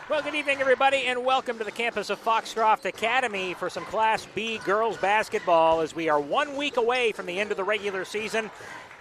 Well, good evening, everybody, and welcome to the campus of Foxcroft Academy for some Class B girls basketball as we are 1 week away from the end of the regular season.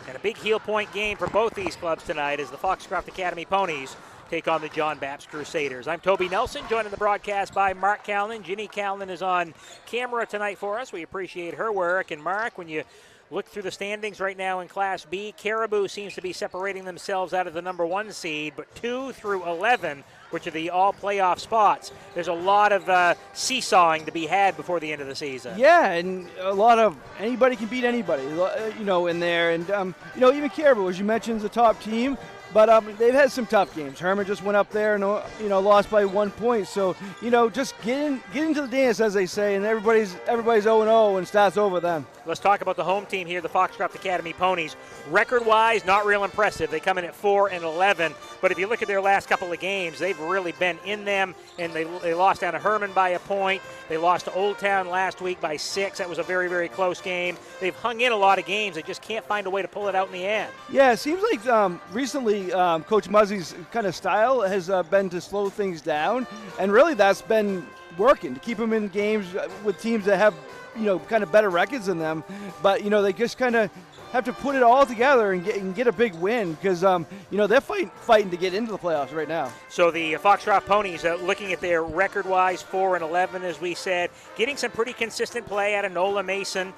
And a big heel point game for both these clubs tonight as the Foxcroft Academy Ponies take on the John Bapst Crusaders. I'm Toby Nelson, joined in the broadcast by Mark Callan. Ginny Callan is on camera tonight for us. We appreciate her work. And Mark, when you look through the standings right now in Class B, Caribou seems to be separating themselves out of the number 1 seed, but 2 through 11, which are the all-playoff spots. There's a lot of seesawing to be had before the end of the season. Yeah, and a lot of anybody can beat anybody, in there. And, even Caribou, as you mentioned, is a top team. But they've had some tough games. Herman just went up there and lost by 1 point. So just get into the dance, as they say, and everybody's 0-0 and starts over then. Let's talk about the home team here, the Foxcroft Academy Ponies. Record-wise, not real impressive. They come in at 4-11. But if you look at their last couple of games, they've really been in them. And they lost down to Herman by a point. They lost to Old Town last week by 6. That was a very, very close game. They've hung in a lot of games. They just can't find a way to pull it out in the end. Yeah, it seems like recently Coach Muzzie's kind of style has been to slow things down, and really that's been working to keep them in games with teams that have kind of better records than them. But they just kind of have to put it all together and get a big win because they're fighting to get into the playoffs right now. So the Foxcroft Ponies, looking at their record-wise 4-11, as we said, getting some pretty consistent play out of Nola Mason,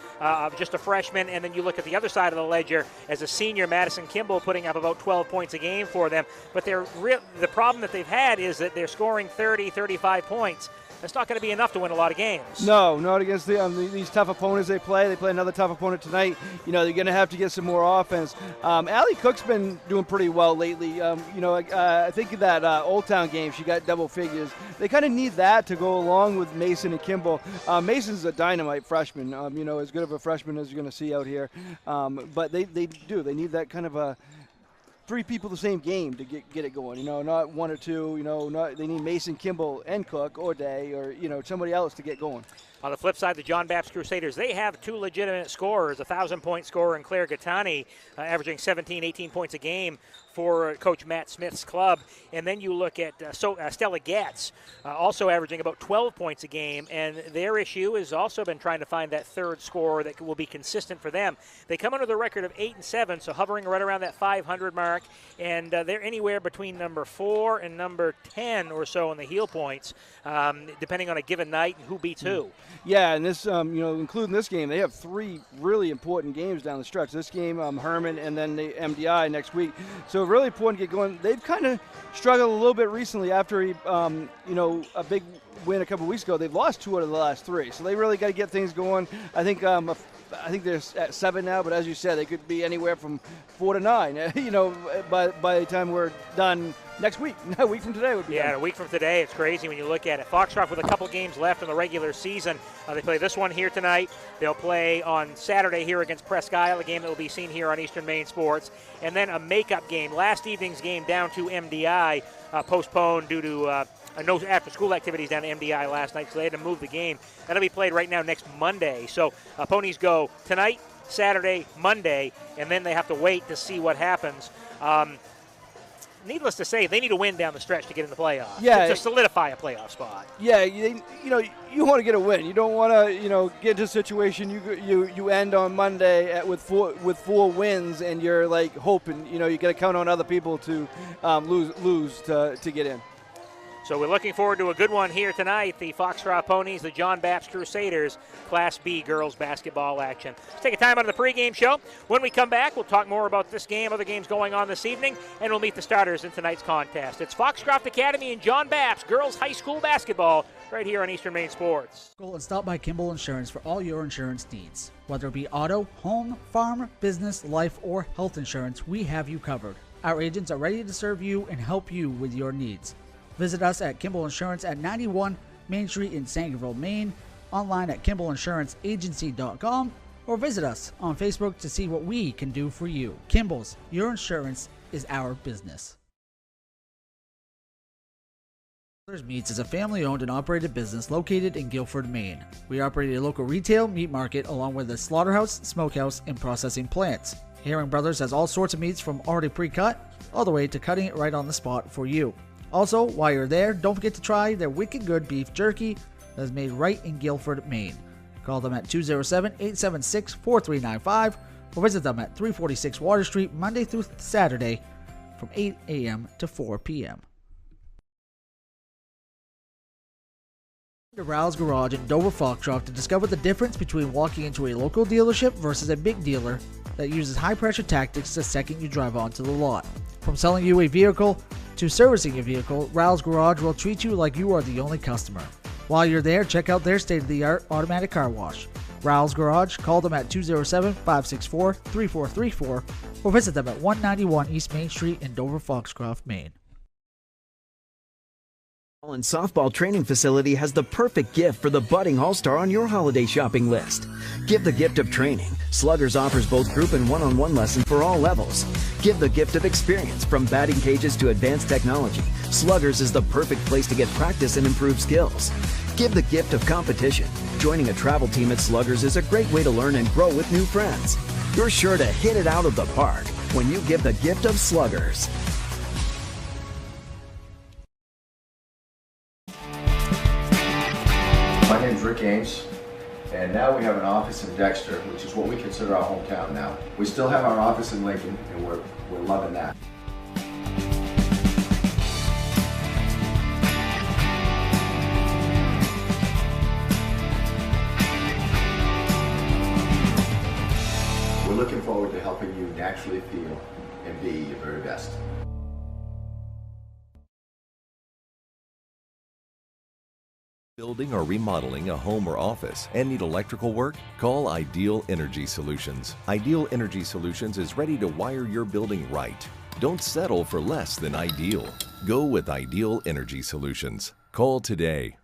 just a freshman, and then you look at the other side of the ledger as a senior, Madison Kimball, putting up about 12 points a game for them. But the problem that they've had is that they're scoring 30, 35 points. That's not going to be enough to win a lot of games. No, not against these tough opponents they play. They play another tough opponent tonight. They're going to have to get some more offense. Allie Cook's been doing pretty well lately. I think of that Old Town game, she got double figures. They kind of need that to go along with Mason and Kimball. Mason's a dynamite freshman, as good of a freshman as you're going to see out here. But they do. They need that kind of a 3 people the same game to get it going, not 1 or 2, they need Mason, Kimball, and Cook or Day or, somebody else to get going. On the flip side, the John Bapst Crusaders, they have 2 legitimate scorers, a 1,000-point scorer in Claire Gattani, averaging 17, 18 points a game for Coach Matt Smith's club. And then you look at Stella Gatz, also averaging about 12 points a game. And their issue has also been trying to find that third scorer that will be consistent for them. They come under the record of 8-7, so hovering right around that 500 mark. And they're anywhere between number 4 and number 10 or so in the heel points, depending on a given night and who beats who. Yeah, and this, including this game, they have 3 really important games down the stretch. This game, Herman, and then the MDI next week. So really important to get going. They've kind of struggled a little bit recently after, a big win a couple weeks ago. They've lost 2 out of the last 3. So they really got to get things going. I think they're at 7 now, but as you said, they could be anywhere from 4 to 9, by the time we're done next week. A week from today would be done. A week from today. It's crazy when you look at it. Foxcroft with a couple games left in the regular season. They play this one here tonight. They'll play on Saturday here against Presque Isle, a game that will be seen here on Eastern Maine Sports. And then a makeup game. Last evening's game down to MDI, postponed due to no after-school activities down to MDI last night, so they had to move the game. That'll be played right now next Monday. So Ponies go tonight, Saturday, Monday, and then they have to wait to see what happens. Needless to say, they need a win down the stretch to get in the playoffs. Yeah, to solidify a playoff spot. Yeah, you want to get a win. You don't want to get into a situation you end on Monday with four wins and you're like hoping you got to count on other people to lose to get in. So we're looking forward to a good one here tonight. The Foxcroft Ponies, the John Bapst Crusaders, Class B girls basketball action. Let's take a time out of the pregame show. When we come back, we'll talk more about this game, other games going on this evening, and we'll meet the starters in tonight's contest. It's Foxcroft Academy and John Bapst girls high school basketball right here on Eastern Maine Sports. Go and stop by Kimball Insurance for all your insurance needs. Whether it be auto, home, farm, business, life, or health insurance, we have you covered. Our agents are ready to serve you and help you with your needs. Visit us at Kimball Insurance at 91 Main Street in Sangerville, Maine, online at KimballInsuranceAgency.com, or visit us on Facebook to see what we can do for you. Kimball's, your insurance is our business. Brothers Meats is a family-owned and operated business located in Guilford, Maine. We operate a local retail meat market along with a slaughterhouse, smokehouse, and processing plants. Herring Brothers has all sorts of meats from already pre-cut all the way to cutting it right on the spot for you. Also, while you're there, don't forget to try their wicked good beef jerky that is made right in Guilford, Maine. Call them at 207-876-4395 or visit them at 346 Water Street Monday through Saturday from 8 a.m. to 4 p.m. To Rouse Garage in Dover Foxcroft to discover the difference between walking into a local dealership versus a big dealer that uses high-pressure tactics the second you drive onto the lot. From selling you a vehicle to servicing your vehicle, Rouse Garage will treat you like you are the only customer. While you're there, check out their state-of-the-art automatic car wash. Rouse Garage, call them at 207-564-3434 or visit them at 191 East Main Street in Dover Foxcroft, Maine. And softball training facility has the perfect gift for the budding all-star on your holiday shopping list. Give the gift of training. Sluggers offers both group and one-on-one lessons for all levels. Give the gift of experience. From batting cages to advanced technology, Sluggers is the perfect place to get practice and improve skills. Give the gift of competition. Joining a travel team at Sluggers is a great way to learn and grow with new friends. You're sure to hit it out of the park when you give the gift of Sluggers. My name's Rick Ames, and now we have an office in Dexter, which is what we consider our hometown now. We still have our office in Lincoln, and we're loving that. We're looking forward to helping you naturally feel and be your very best. Building or remodeling a home or office and need electrical work? Call Ideal Energy Solutions. Ideal Energy Solutions is ready to wire your building right. Don't settle for less than ideal. Go with Ideal Energy Solutions. Call today.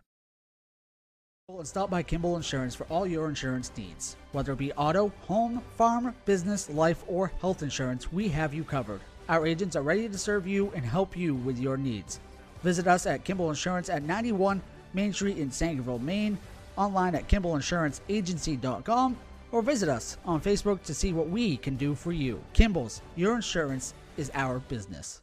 And stop by Kimball Insurance for all your insurance needs. Whether it be auto, home, farm, business, life, or health insurance, we have you covered. Our agents are ready to serve you and help you with your needs. Visit us at Kimball Insurance at 91 Main Street in Sangerville, Maine, online at KimballInsuranceAgency.com, or visit us on Facebook to see what we can do for you. Kimball's, your insurance is our business.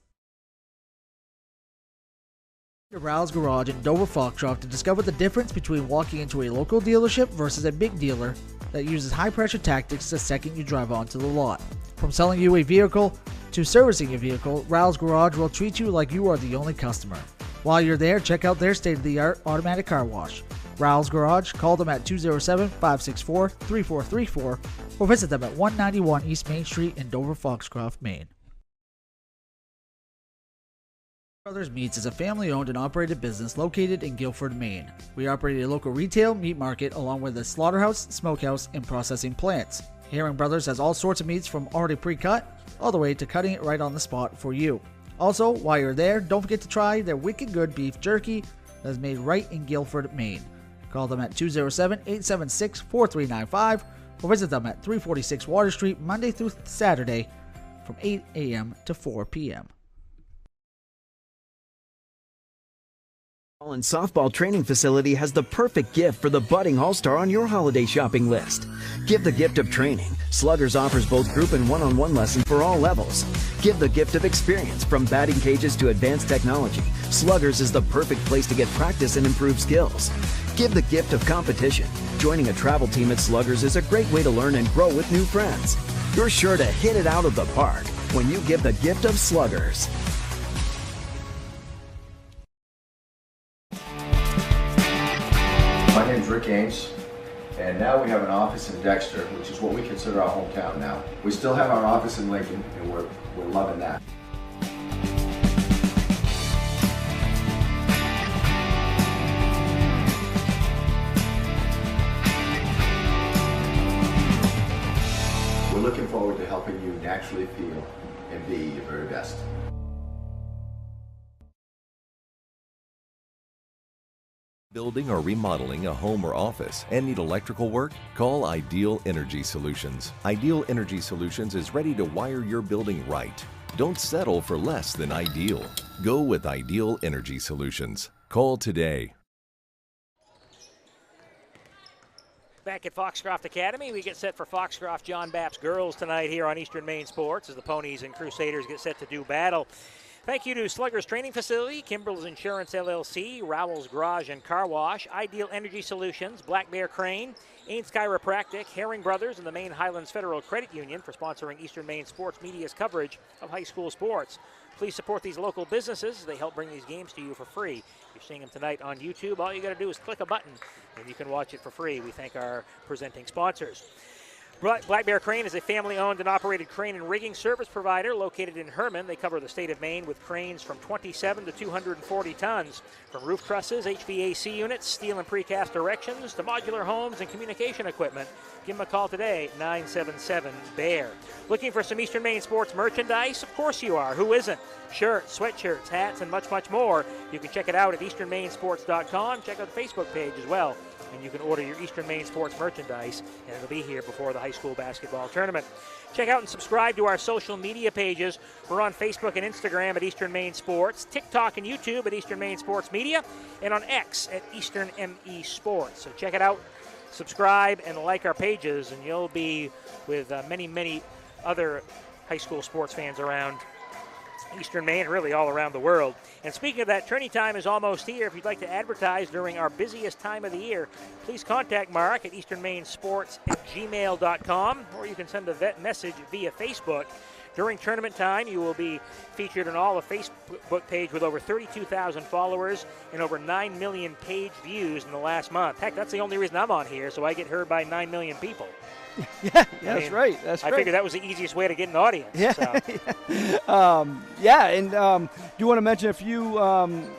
To Rouse Garage in Dover Foxcroft to discover the difference between walking into a local dealership versus a big dealer that uses high-pressure tactics the second you drive onto the lot. From selling you a vehicle to servicing your vehicle, Rouse Garage will treat you like you are the only customer. While you're there, check out their state-of-the-art automatic car wash. Rouse Garage, call them at 207-564-3434 or visit them at 191 East Main Street in Dover Foxcroft, Maine. Brothers Meats is a family-owned and operated business located in Guilford, Maine. We operate a local retail meat market along with a slaughterhouse, smokehouse, and processing plants. Herring Brothers has all sorts of meats from already pre-cut all the way to cutting it right on the spot for you. Also, while you're there, don't forget to try their wicked good beef jerky that is made right in Guilford, Maine. Call them at 207-876-4395 or visit them at 346 Water Street Monday through Saturday from 8 a.m. to 4 p.m. And softball training facility has the perfect gift for the budding all-star on your holiday shopping list. Give the gift of training. Sluggers offers both group and one-on-one lessons for all levels. Give the gift of experience. From batting cages to advanced technology, Sluggers is the perfect place to get practice and improve skills. Give the gift of competition. Joining a travel team at Sluggers is a great way to learn and grow with new friends. You're sure to hit it out of the park when you give the gift of Sluggers. My name's Rick Ames, and now we have an office in Dexter, which is what we consider our hometown now. We still have our office in Lincoln, and we're loving that. We're looking forward to helping you naturally feel and be your very best. Building or remodeling a home or office and need electrical work? Call Ideal Energy Solutions. Ideal Energy Solutions is ready to wire your building right. Don't settle for less than ideal. Go with Ideal Energy Solutions. Call today. Back at Foxcroft Academy, we get set for Foxcroft John Bapst girls tonight here on Eastern Maine Sports as the Ponies and Crusaders get set to do battle. Thank you to Slugger's Training Facility, Kimbrell's Insurance LLC, Rowell's Garage and Car Wash, Ideal Energy Solutions, Black Bear Crane, Ains Chiropractic, Herring Brothers, and the Maine Highlands Federal Credit Union for sponsoring Eastern Maine Sports Media's coverage of high school sports. Please support these local businesses. They help bring these games to you for free. You're seeing them tonight on YouTube. All you got to do is click a button, and you can watch it for free. We thank our presenting sponsors. Black Bear Crane is a family-owned and operated crane and rigging service provider located in Herman. They cover the state of Maine with cranes from 27 to 240 tons. From roof trusses, HVAC units, steel and precast erections, to modular homes and communication equipment. Give them a call today, 977-BEAR. Looking for some Eastern Maine sports merchandise? Of course you are. Who isn't? Shirts, sweatshirts, hats, and much, much more. You can check it out at easternmainesports.com. Check out the Facebook page as well. And you can order your Eastern Maine sports merchandise, and it'll be here before the high school basketball tournament. Check out and subscribe to our social media pages. We're on Facebook and Instagram at Eastern Maine Sports, TikTok and YouTube at Eastern Maine Sports Media, and on X at Eastern ME Sports. So check it out, subscribe, and like our pages, and you'll be with many, many other high school sports fans around Eastern Maine, really all around the world. And speaking of that, tourney time is almost here. If you'd like to advertise during our busiest time of the year, please contact Mark at easternmainesports@gmail.com, or you can send a message via Facebook. During tournament time, you will be featured on all of Facebook page with over 32,000 followers and over 9 million page views in the last month. Heck, that's the only reason I'm on here, so I get heard by 9 million people. That's right. I figured that was the easiest way to get an audience. Yeah, so. And do you want to mention a few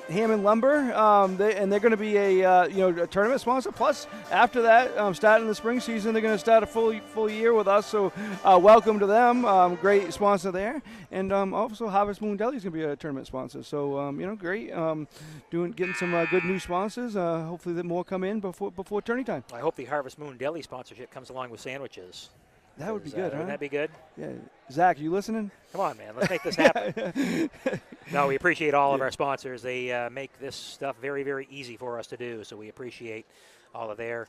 Hammond Lumber? They're going to be a tournament sponsor. Plus, after that, starting the spring season, they're going to start a full year with us. So, welcome to them. Great sponsor there. And also, Harvest Moon Deli is going to be a tournament sponsor. So, great. Getting some good new sponsors. Hopefully, that more come in before tourney time. I hope the Harvest Moon Deli sponsorship comes along with sandwiches. That would be good, huh? Wouldn't that be good? Yeah. Zach, you listening? Come on, man. Let's make this happen. No, we appreciate all of our sponsors. They make this stuff very, very easy for us to do, so we appreciate all of their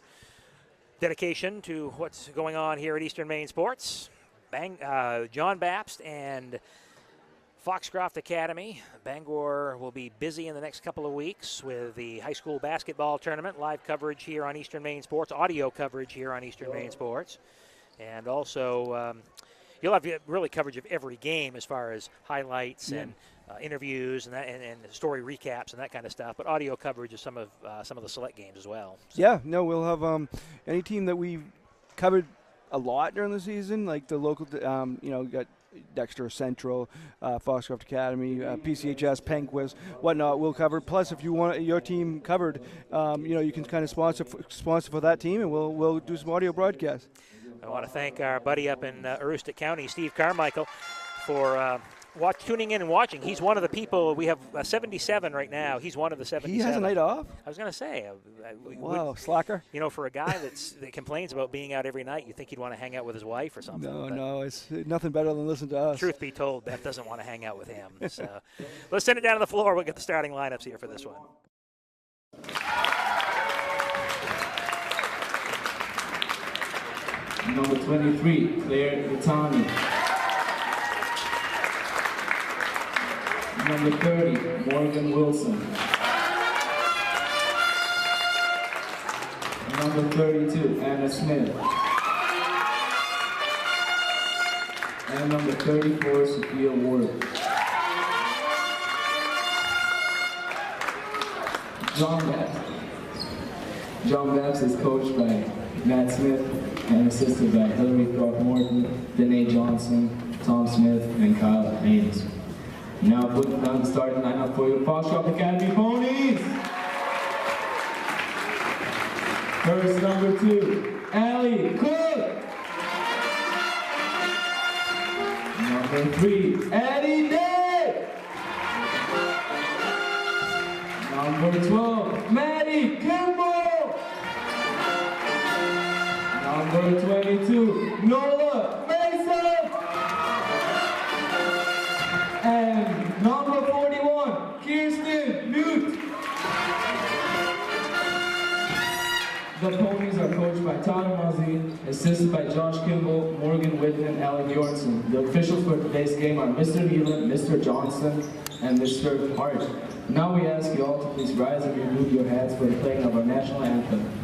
dedication to what's going on here at Eastern Maine Sports. John Bapst and Foxcroft Academy. Bangor will be busy in the next couple of weeks with the high school basketball tournament, live coverage here on Eastern Maine Sports, audio coverage here on Eastern Maine Sports. And also, you'll have really coverage of every game as far as highlights and interviews and story recaps and that kind of stuff. But audio coverage of some of the select games as well. So. Yeah, no, we'll have any team that we've covered a lot during the season, like the local, got Dexter Central, Foxcroft Academy, PCHS, Penquist, whatnot. We'll cover. Plus, if you want your team covered, you can kind of sponsor for that team, and we'll do some audio broadcasts. I want to thank our buddy up in Aroostook County, Steve Carmichael, for tuning in and watching. He's one of the people. We have 77 right now. He's one of the 77. He has a night off? I was going to say. Wow, slacker. For a guy that complains about being out every night, you think he'd want to hang out with his wife or something. No, it's nothing better than listen to us. Truth be told, Beth doesn't want to hang out with him. So let's send it down to the floor. We'll get the starting lineups here for this one. Number 23, Claire Itani. Number 30, Morgan Wilson. Number 32, Anna Smith. And number 34, Sophia Ward. John Bapst is coached by Matt Smith and assisted by Hillary Throckmorton, Danae Johnson, Tom Smith, and Kyle Haynes. Now putting down the starting lineup for your Foxcroft Academy Ponies. First, number 2, Allie Cook. Number 3, Eddie Day. Number 12, Maddie Kimball. Number 22, Nola Mason. And number 41, Kirsten Newt. The Ponies are coached by Todd Muzzy, assisted by Josh Kimball, Morgan Whitman, and Alec Bjornson. The officials for today's game are Mr. Nealon, Mr. Johnson, and they served hard. Now we ask you all to please rise and remove your hats for the playing of our national anthem.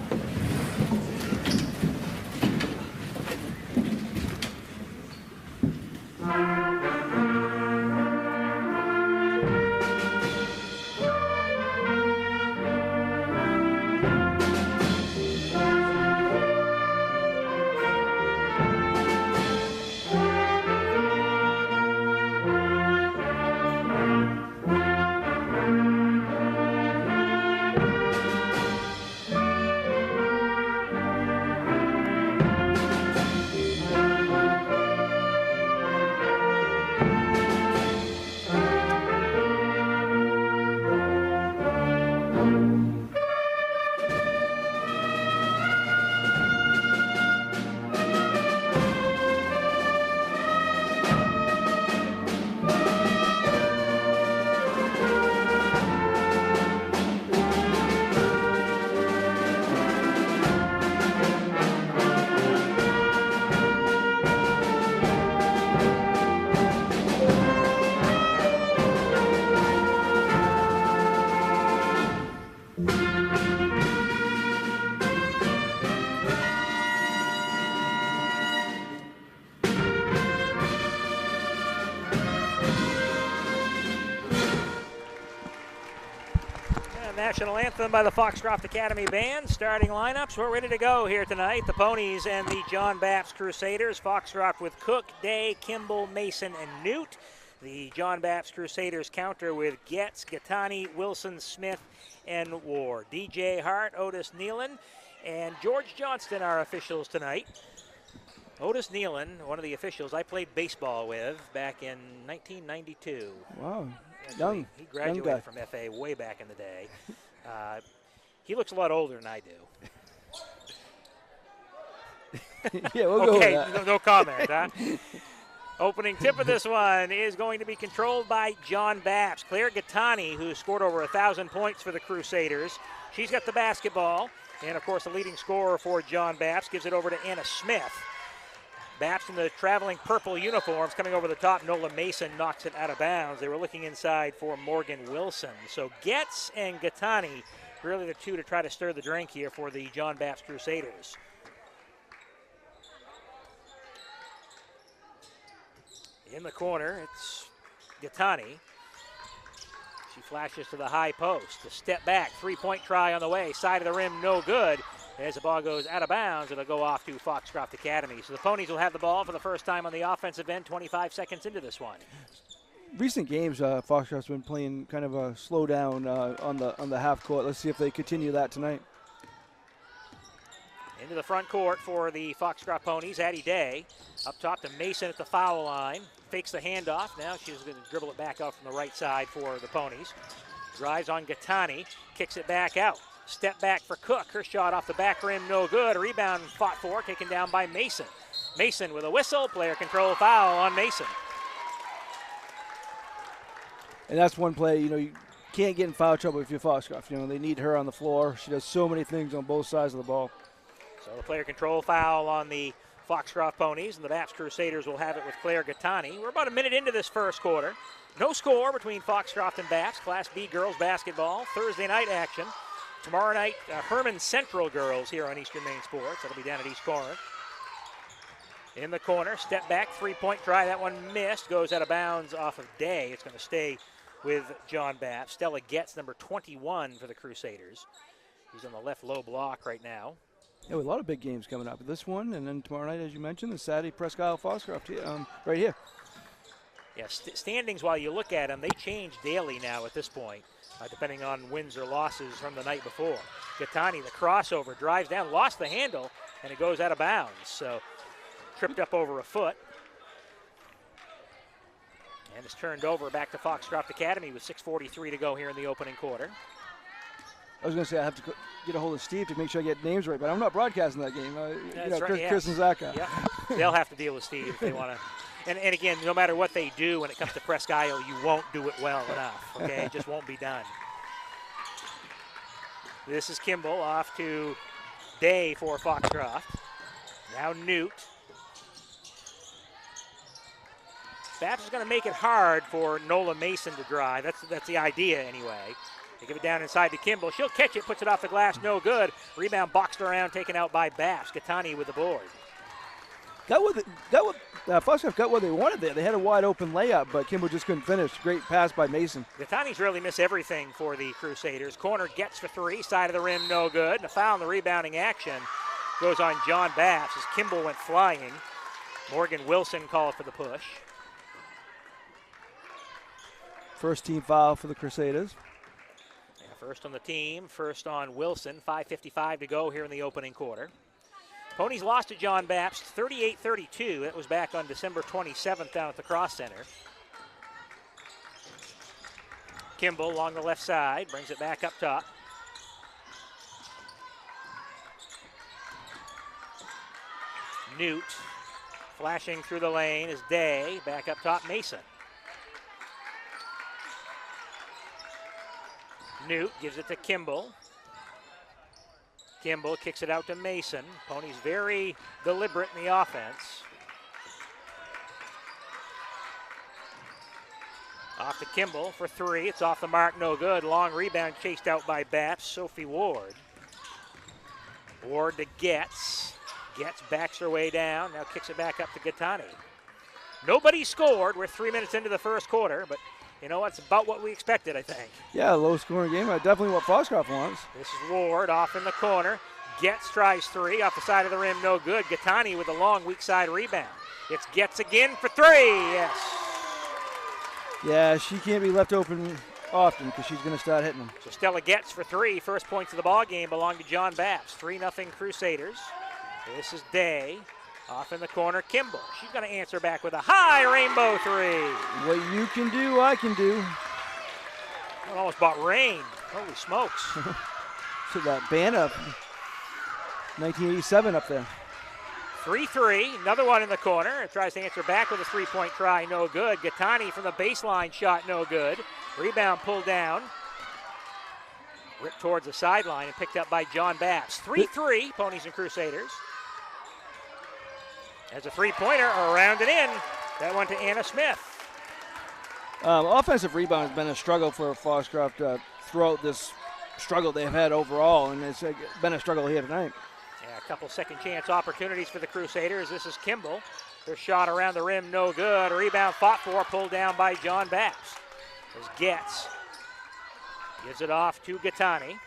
National anthem by the Foxcroft Academy Band. Starting lineups, we're ready to go here tonight. The Ponies and the John Bapst Crusaders. Foxcroft with Cook, Day, Kimball, Mason, and Newt. The John Bapst Crusaders counter with Getz, Gattani, Wilson, Smith, and Ward. DJ Hart, Otis Nealon, and George Johnston are officials tonight. Otis Nealon, one of the officials I played baseball with back in 1992. Wow. Actually, he graduated from FA way back in the day. He looks a lot older than I do. Yeah, we'll go with that. Okay, no comment, huh? Opening tip of this one is going to be controlled by John Bapst. Claire Gattani, who scored over 1,000 points for the Crusaders. She's got the basketball. And, of course, the leading scorer for John Bapst gives it over to Anna Smith. Bapst in the traveling purple uniforms coming over the top. Nola Mason knocks it out of bounds. They were looking inside for Morgan Wilson. So Getz and Gattani really the two to try to stir the drink here for the John Bapst Crusaders. In the corner, it's Gattani. She flashes to the high post. A step back, three-point try on the way. Side of the rim, no good. As the ball goes out of bounds, it'll go off to Foxcroft Academy. So the Ponies will have the ball for the first time on the offensive end, 25 seconds into this one. Recent games, Foxcroft's been playing kind of a slow down on the half court. Let's see if they continue that tonight. Into the front court for the Foxcroft Ponies. Addie Day up top to Mason at the foul line. Fakes the handoff. Now she's going to dribble it back out from the right side for the Ponies. Drives on Gattani. Kicks it back out. Step back for Cook. Her shot off the back rim, no good. Rebound fought for, taken down by Mason. Mason with a whistle. Player control foul on Mason. And that's one play, you can't get in foul trouble if you're Foxcroft. They need her on the floor. She does so many things on both sides of the ball. So the player control foul on the Foxcroft Ponies, and the Bapst Crusaders will have it with Claire Gattani. We're about a minute into this first quarter. No score between Foxcroft and Bapst. Class B girls basketball. Thursday night action. Tomorrow night, Herman Central girls here on Eastern Maine Sports. That'll be down at East Corinth. In the corner, step back, three-point try. That one missed. Goes out of bounds off of Day. It's going to stay with John Bapst. Stella Getz, number 21 for the Crusaders. He's on the left low block right now. Yeah, with a lot of big games coming up. This one, and then tomorrow night, as you mentioned, the Saturday Presque Isle Foxcroft right here. Yeah, standings, while you look at them, they change daily now at this point, depending on wins or losses from the night before. Gattani, the crossover, drives down, lost the handle, and it goes out of bounds. So tripped up over a foot. And it's turned over back to Foxcroft Academy with 6:43 to go here in the opening quarter. I was going to say I have to get a hold of Steve to make sure I get names right, but I'm not broadcasting that game. That's right, yes. Chris and Zaka. Yeah. They'll have to deal with Steve if they want to. And again, no matter what they do when it comes to Presque Isle, you won't do it well enough, okay? It just won't be done. This is Kimball off to Day for Foxcroft. Now Newt. Bapst is going to make it hard for Nola Mason to drive. That's the idea anyway. They give it down inside to Kimball. She'll catch it, puts it off the glass, no good. Rebound boxed around, taken out by Bapst. Gattani with the board. Foxcroft got what they wanted there. They had a wide open layup, but Kimball just couldn't finish. Great pass by Mason. Gattani's really missed everything for the Crusaders. Corner gets for three, side of the rim, no good. And a foul in the rebounding action goes on John Bapst as Kimball went flying. Morgan Wilson called for the push. First team foul for the Crusaders. Yeah, first on the team, first on Wilson. 5:55 to go here in the opening quarter. Ponies lost to John Bapst 38-32. That was back on December 27th down at the Cross Center. Kimball along the left side, brings it back up top. Newt flashing through the lane is Day. Back up top, Mason. Newt gives it to Kimball. Kimball kicks it out to Mason. Ponies very deliberate in the offense. Off to Kimball for three. It's off the mark, no good. Long rebound chased out by Bapst. Sophie Ward. Ward to Getz. Getz backs her way down. Now kicks it back up to Gattani. Nobody scored. We're 3 minutes into the first quarter, but you know, it's about what we expected, I think. Yeah, low-scoring game. Definitely what Foxcroft wants. This is Ward off in the corner. Getz tries three. Off the side of the rim, no good. Gattani with a long weak side rebound. It's Getz again for three. Yes. Yeah, she can't be left open often because she's going to start hitting them. So Stella Getz for three. First points of the ball game belong to John Bapst. 3-0 Crusaders. This is Day. Off in the corner, Kimball. She's going to answer back with a high rainbow three. What you can do, I can do. It almost brought rain. Holy smokes. So that band up, 1987 up there. 3-3, another one in the corner. It tries to answer back with a three-point try, no good. Gattani from the baseline shot, no good. Rebound pulled down. Ripped towards the sideline and picked up by John Bapst. 3-3, Ponies and Crusaders. As a three-pointer, around and in. That one to Anna Smith. Offensive rebound has been a struggle for Foxcroft throughout this struggle they've had overall, and it's been a struggle here tonight. Yeah, a couple second chance opportunities for the Crusaders. This is Kimball. Their shot around the rim, no good. A rebound fought for, pulled down by John Bapst. As Getz gives it off to Gattani.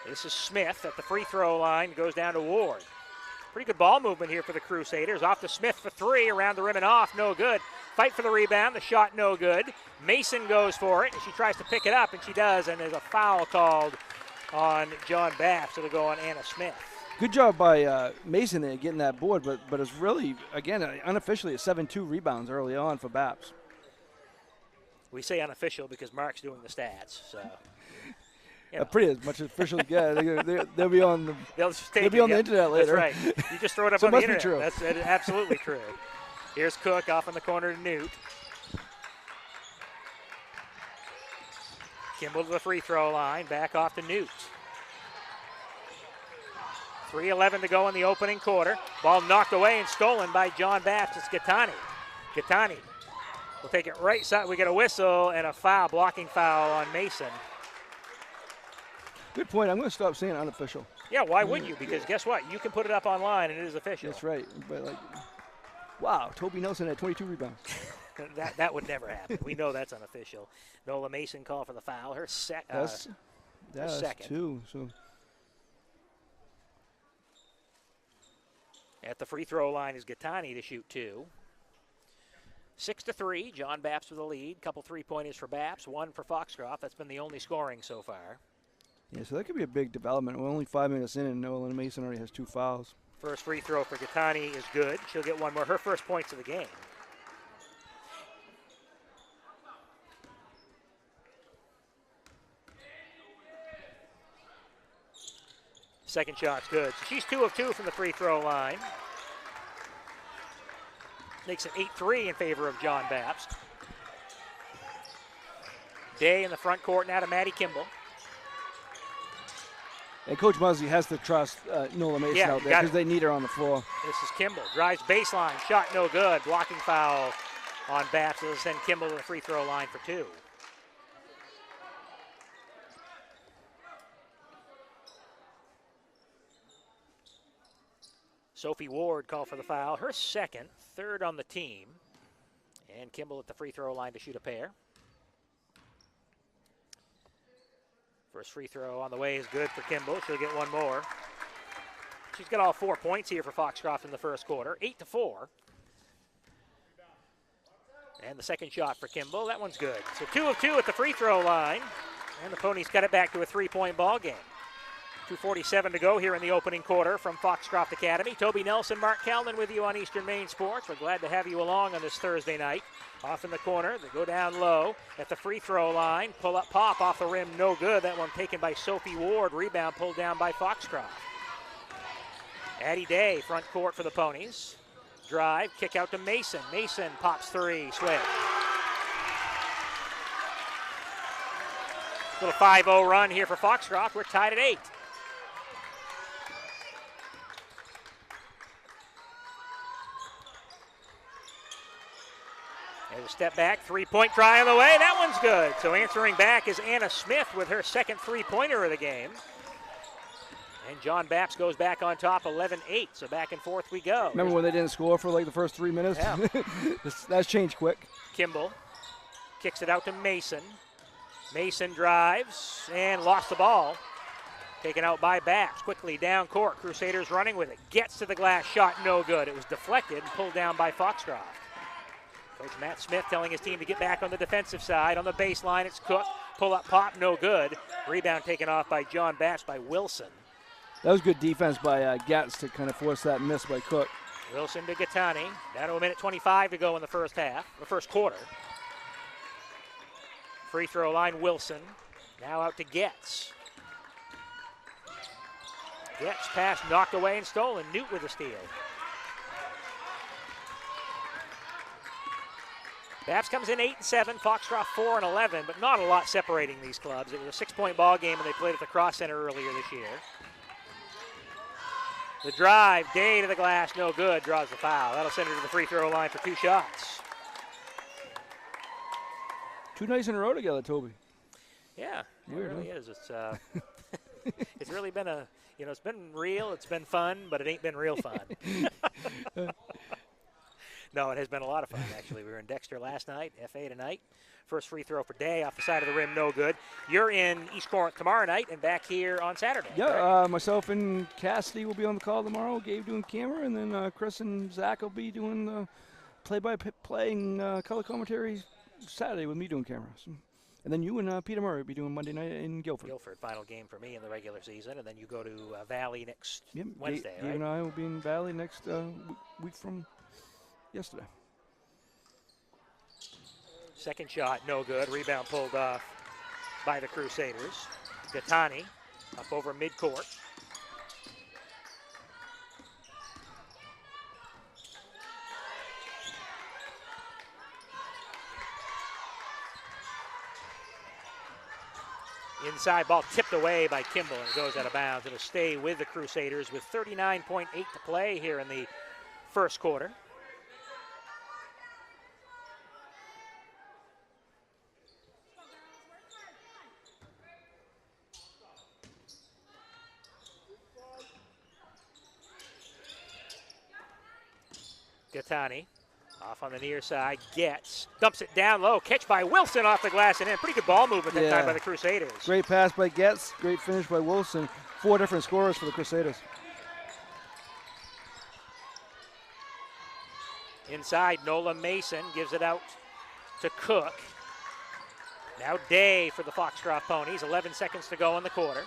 This is Smith at the free throw line, goes down to Ward. Pretty good ball movement here for the Crusaders. Off to Smith for three, around the rim and off, no good. Fight for the rebound, the shot no good. Mason goes for it, and she tries to pick it up, and she does, and there's a foul called on John Bapst. It'll go on Anna Smith. Good job by Mason there getting that board, but it's really, again, unofficially a 7-2 rebounds early on for Bapst. We say unofficial because Mark's doing the stats, so. Pretty as much official as they'll be on the the internet later. That's right. You just throw it up So on the it must be internet. true. That's absolutely true. Here's Cook off in the corner to Newt. Kimball to the free throw line, back off to Newt. 3:11 to go in the opening quarter. Ball knocked away and stolen by John Bapst. It's Gattani. Gattani will take it right side. We get a whistle and a foul, blocking foul on Mason. Good point. I'm going to stop saying unofficial. Yeah, why wouldn't you? Because guess what? You can put it up online and it is official. That's right. But wow, Toby Nelson had 22 rebounds. that would never happen. We know that's unofficial. Nola Mason called for the foul. Her That's second. Two. So at the free throw line is Gattani to shoot two. 6-3. John Bapst with the lead. Couple three-pointers for Bapst. One for Foxcroft. That's been the only scoring so far. yeah, so that could be a big development. We're only 5 minutes in, and Nolan Mason already has 2 fouls. First free throw for Gattani is good. She'll get one more. Her first points of the game. Second shot's good. So she's 2 of 2 from the free throw line. Makes it 8-3 in favor of John Bapst. Day in the front court now to Maddie Kimball. And Coach Musley has to trust Nola Mason out there because they need her on the floor. This is Kimball. Drives baseline. Shot no good. Blocking foul on Bapst. They'll send Kimball to the free throw line for 2. Sophie Ward called for the foul. Her second, third on the team. And Kimball at the free throw line to shoot a pair. First free throw on the way is good for Kimball. She'll get one more. She's got all 4 points here for Foxcroft in the first quarter, 8-4. And the second shot for Kimball, that one's good. So 2 of 2 at the free throw line. And the Ponies got it back to a 3-point ball game. 2:47 to go here in the opening quarter from Foxcroft Academy. Toby Nelson, Mark Calden with you on Eastern Maine Sports. We're glad to have you along on this Thursday night. Off in the corner, they go down low at the free throw line. Pull up pop off the rim, no good. That one taken by Sophie Ward. Rebound pulled down by Foxcroft. Addie Day, front court for the Ponies. Drive, kick out to Mason. Mason pops 3, swing. Little 5-0 run here for Foxcroft. We're tied at 8. There's a step back, 3-point try on the way. That one's good. So answering back is Anna Smith with her second 3-pointer of the game. And John Bapst goes back on top, 11-8. So back and forth we go. Remember when they didn't score for like the first 3 minutes? Yeah. That's changed quick. Kimball kicks it out to Mason. Mason drives and lost the ball. Taken out by Bapst. Quickly down court. Crusaders running with it. Gets to the glass, shot no good. It was deflected and pulled down by Foxcroft. Coach Matt Smith telling his team to get back on the defensive side. On the baseline, it's Cook. Pull up pop, no good. Rebound taken off by John Bapst by Wilson. That was good defense by Gatz to kind of force that miss by Cook. Wilson to Gattani. Down to a minute 25 to go in the first quarter. Free throw line, Wilson. Now out to Getz. Getz pass knocked away and stolen. Newt with a steal. Bapst comes in 8-7, Foxcroft 4-11, but not a lot separating these clubs. It was a 6-point ball game, and they played at the Cross Center earlier this year. The drive, Day to the glass, no good, draws the foul. That'll send her to the free throw line for 2 shots. 2 nights in a row together, Toby. Yeah, weird, it really is. It's it's really been it's been real, it's been fun, but it ain't been real fun. No, it has been a lot of fun, actually. We were in Dexter last night, FA tonight. First free throw for Day off the side of the rim, no good. You're in East Corinth tomorrow night and back here on Saturday. Yeah, myself and Cassidy will be on the call tomorrow. Gabe doing camera, and then Chris and Zach will be doing the play-by-play and color commentary Saturday with me doing cameras. And then you and Peter Murray will be doing Monday night in Guilford. Guilford, final game for me in the regular season, and then you go to Valley next Wednesday, Gabe and I will be in Valley next week from yesterday. Second shot, no good. Rebound pulled off by the Crusaders. Gattani up over midcourt. Inside ball tipped away by Kimball and it goes out of bounds. It'll stay with the Crusaders with 39.8 to play here in the first quarter. Gattani off on the near side, dumps it down low, catch by Wilson off the glass and in. Pretty good ball movement that time by the Crusaders. Great pass by Getz, great finish by Wilson. 4 different scorers for the Crusaders. Inside, Nola Mason gives it out to Cook. Now Day for the Foxcroft Ponies, 11 seconds to go in the quarter.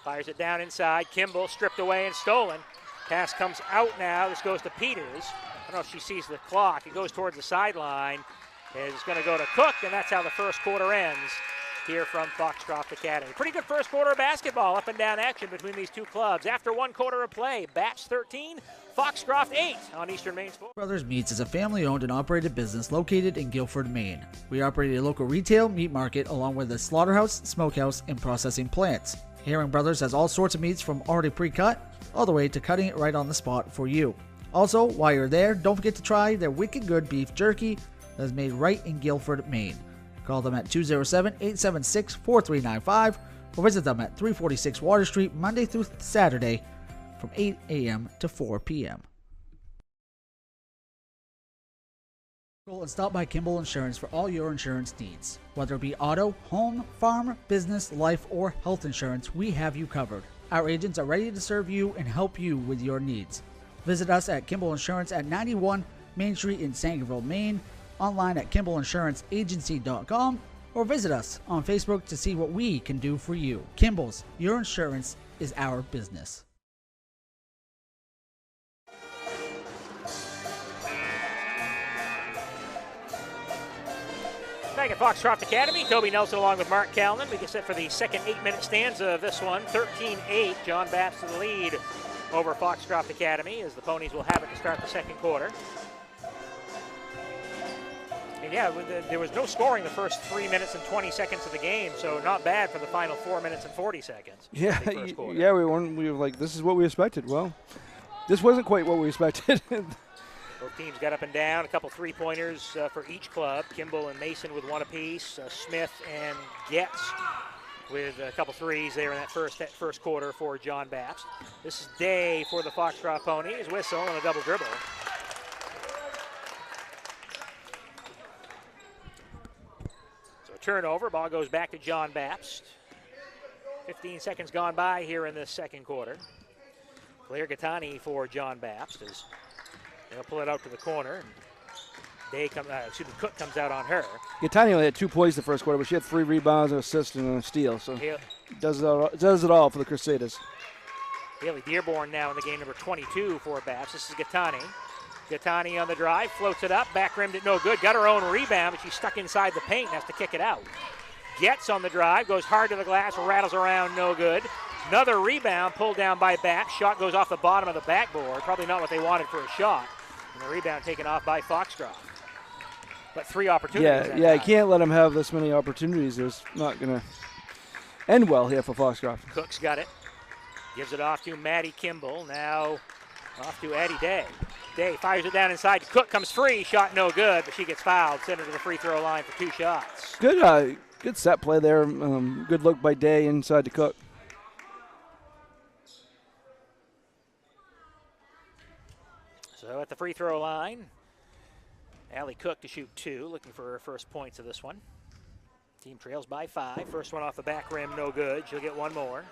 Fires it down inside, Kimball stripped away and stolen. Pass comes out now, this goes to Peters. I don't know if she sees the clock. It goes towards the sideline. It's going to go to Cook, and that's how the first quarter ends here from Foxcroft Academy. Pretty good first quarter of basketball, up and down action between these two clubs. After 1 quarter of play, Bapst 13, Foxcroft 8 on Eastern Maine Sports. Brothers Meats is a family-owned and operated business located in Guilford, Maine. We operate a local retail meat market along with a slaughterhouse, smokehouse, and processing plants. Herring Brothers has all sorts of meats from already pre-cut, all the way to cutting it right on the spot for you. Also, while you're there, don't forget to try their wicked good beef jerky that is made right in Guilford, Maine. Call them at 207-876-4395 or visit them at 346 Water Street Monday through Saturday from 8 a.m. to 4 p.m. And stop by Kimball Insurance for all your insurance needs. Whether it be auto, home, farm, business, life, or health insurance, we have you covered. Our agents are ready to serve you and help you with your needs. Visit us at Kimball Insurance at 91 Main Street in Sangerville, Maine, online at KimballInsuranceAgency.com, or visit us on Facebook to see what we can do for you. Kimball's, your insurance is our business. Back at Foxcroft Academy, Toby Nelson along with Mark Callan. We get set for the second 8-minute stanza of this one. 13-8, John Bapst in the lead over Foxcroft Academy as the Ponies will have it to start the second quarter. And yeah, there was no scoring the first 3 minutes and 20 seconds of the game, so not bad for the final 4 minutes and 40 seconds. Yeah, yeah, we were like, this is what we expected. Well, this wasn't quite what we expected. Both teams got up and down, a couple three-pointers for each club. Kimball and Mason with one apiece. Smith and Getz with a couple threes there in that first quarter for John Bapst. This is Day for the Foxcroft Ponies. Whistle and a double dribble. So a turnover. Ball goes back to John Bapst. 15 seconds gone by here in this second quarter. Claire Gattani for John Bapst is they'll pull it out to the corner. Cook comes out on her. Gattani only had 2 points the first quarter, but she had 3 rebounds, an assist, and a steal. So does it all for the Crusaders. Haley Dearborn now in the game, number 22 for Bapst. This is Gattani. Gattani on the drive, floats it up, back rimmed it no good. Got her own rebound, but she's stuck inside the paint and has to kick it out. Gets on the drive, goes hard to the glass, rattles around, no good. Another rebound pulled down by Bapst. Shot goes off the bottom of the backboard. Probably not what they wanted for a shot. And the rebound taken off by Foxcroft. But 3 opportunities. Yeah, you can't let them have this many opportunities. It's not going to end well here for Foxcroft. Cook's got it. Gives it off to Maddie Kimball. Now off to Addie Day. Day fires it down inside. Cook comes free. Shot no good, but she gets fouled. Sent her to the free throw line for 2 shots. Good set play there. Good look by Day inside to Cook. So at the free throw line, Allie Cook to shoot 2, looking for her first points of this one. Team trails by 5. First one off the back rim, no good. She'll get one more.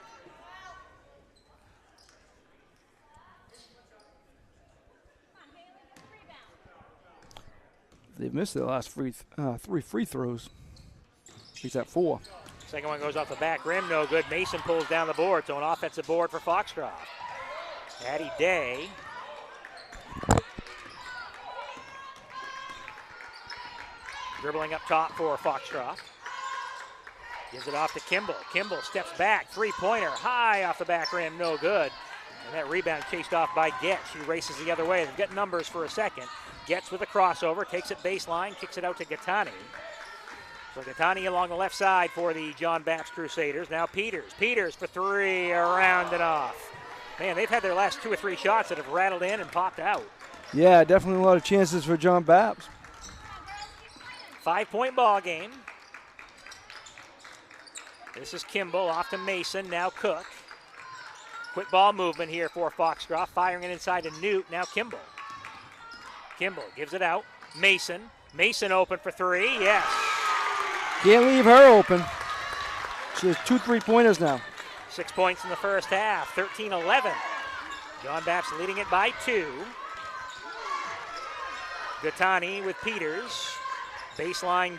They've missed their last 3 free throws. She's at 4. Second one goes off the back rim, no good. Mason pulls down the board, so an offensive board for Foxcroft. Addie Day. Dribbling up top for Foxcroft. Gives it off to Kimball. Kimball steps back, 3-pointer, high off the back rim, no good. And that rebound chased off by Getz. She races the other way. They've got numbers for a second. Getz with a crossover, takes it baseline, kicks it out to Gattani. So Gattani along the left side for the John Bapst Crusaders. Now Peters. Peters for 3, around and off. Man, they've had their last 2 or 3 shots that have rattled in and popped out. Yeah, definitely a lot of chances for John Bapst. 5-point ball game. This is Kimball off to Mason, now Cook. Quick ball movement here for Foxcroft, firing it inside to Newt, now Kimball. Kimball gives it out, Mason. Mason open for 3, yes. Can't leave her open. She has 2 3-pointers now. 6 points in the first half, 13-11. John Bapst leading it by 2. Gattani with Peters. Baseline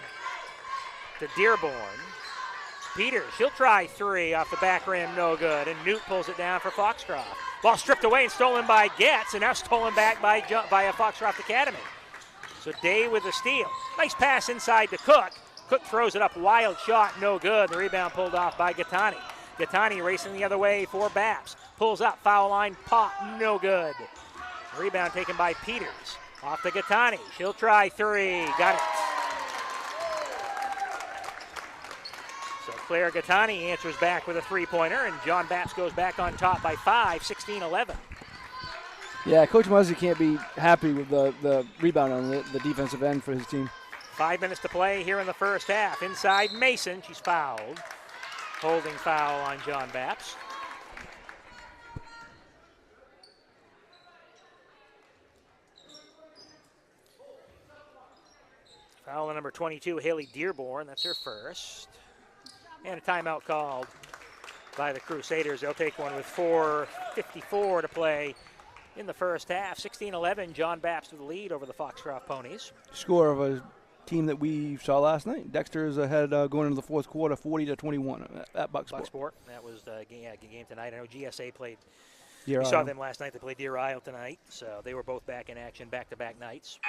to Dearborn. Peters, she'll try 3 off the back rim, no good. And Newt pulls it down for Foxcroft. Ball stripped away and stolen by Getz, and now stolen back by a Foxcroft Academy. So Day with the steal. Nice pass inside to Cook. Cook throws it up, wild shot, no good. The rebound pulled off by Gattani. Gattani racing the other way for Bapst. Pulls up, foul line, pop, no good. Rebound taken by Peters. Off to Gattani. She'll try 3. Got it. So Claire Gattani answers back with a three-pointer, and John Bapst goes back on top by 5, 16-11. Yeah, Coach Muzzy can't be happy with the rebound on the defensive end for his team. 5 minutes to play here in the first half. Inside Mason, she's fouled. Holding foul on John Bapst. Foul on number 22, Haley Dearborn. That's her first. And a timeout called by the Crusaders. They'll take one with 4:54 to play in the first half. 16-11, John Bapst with the lead over the Foxcroft Ponies. Score of a team that we saw last night. Dexter is ahead going into the fourth quarter, 40-21 at Bucksport. Bucksport. That was the game tonight. I know GSA played. Deer We Isle. saw them last night. They played Deer Isle tonight, so they were both back in action back-to-back nights.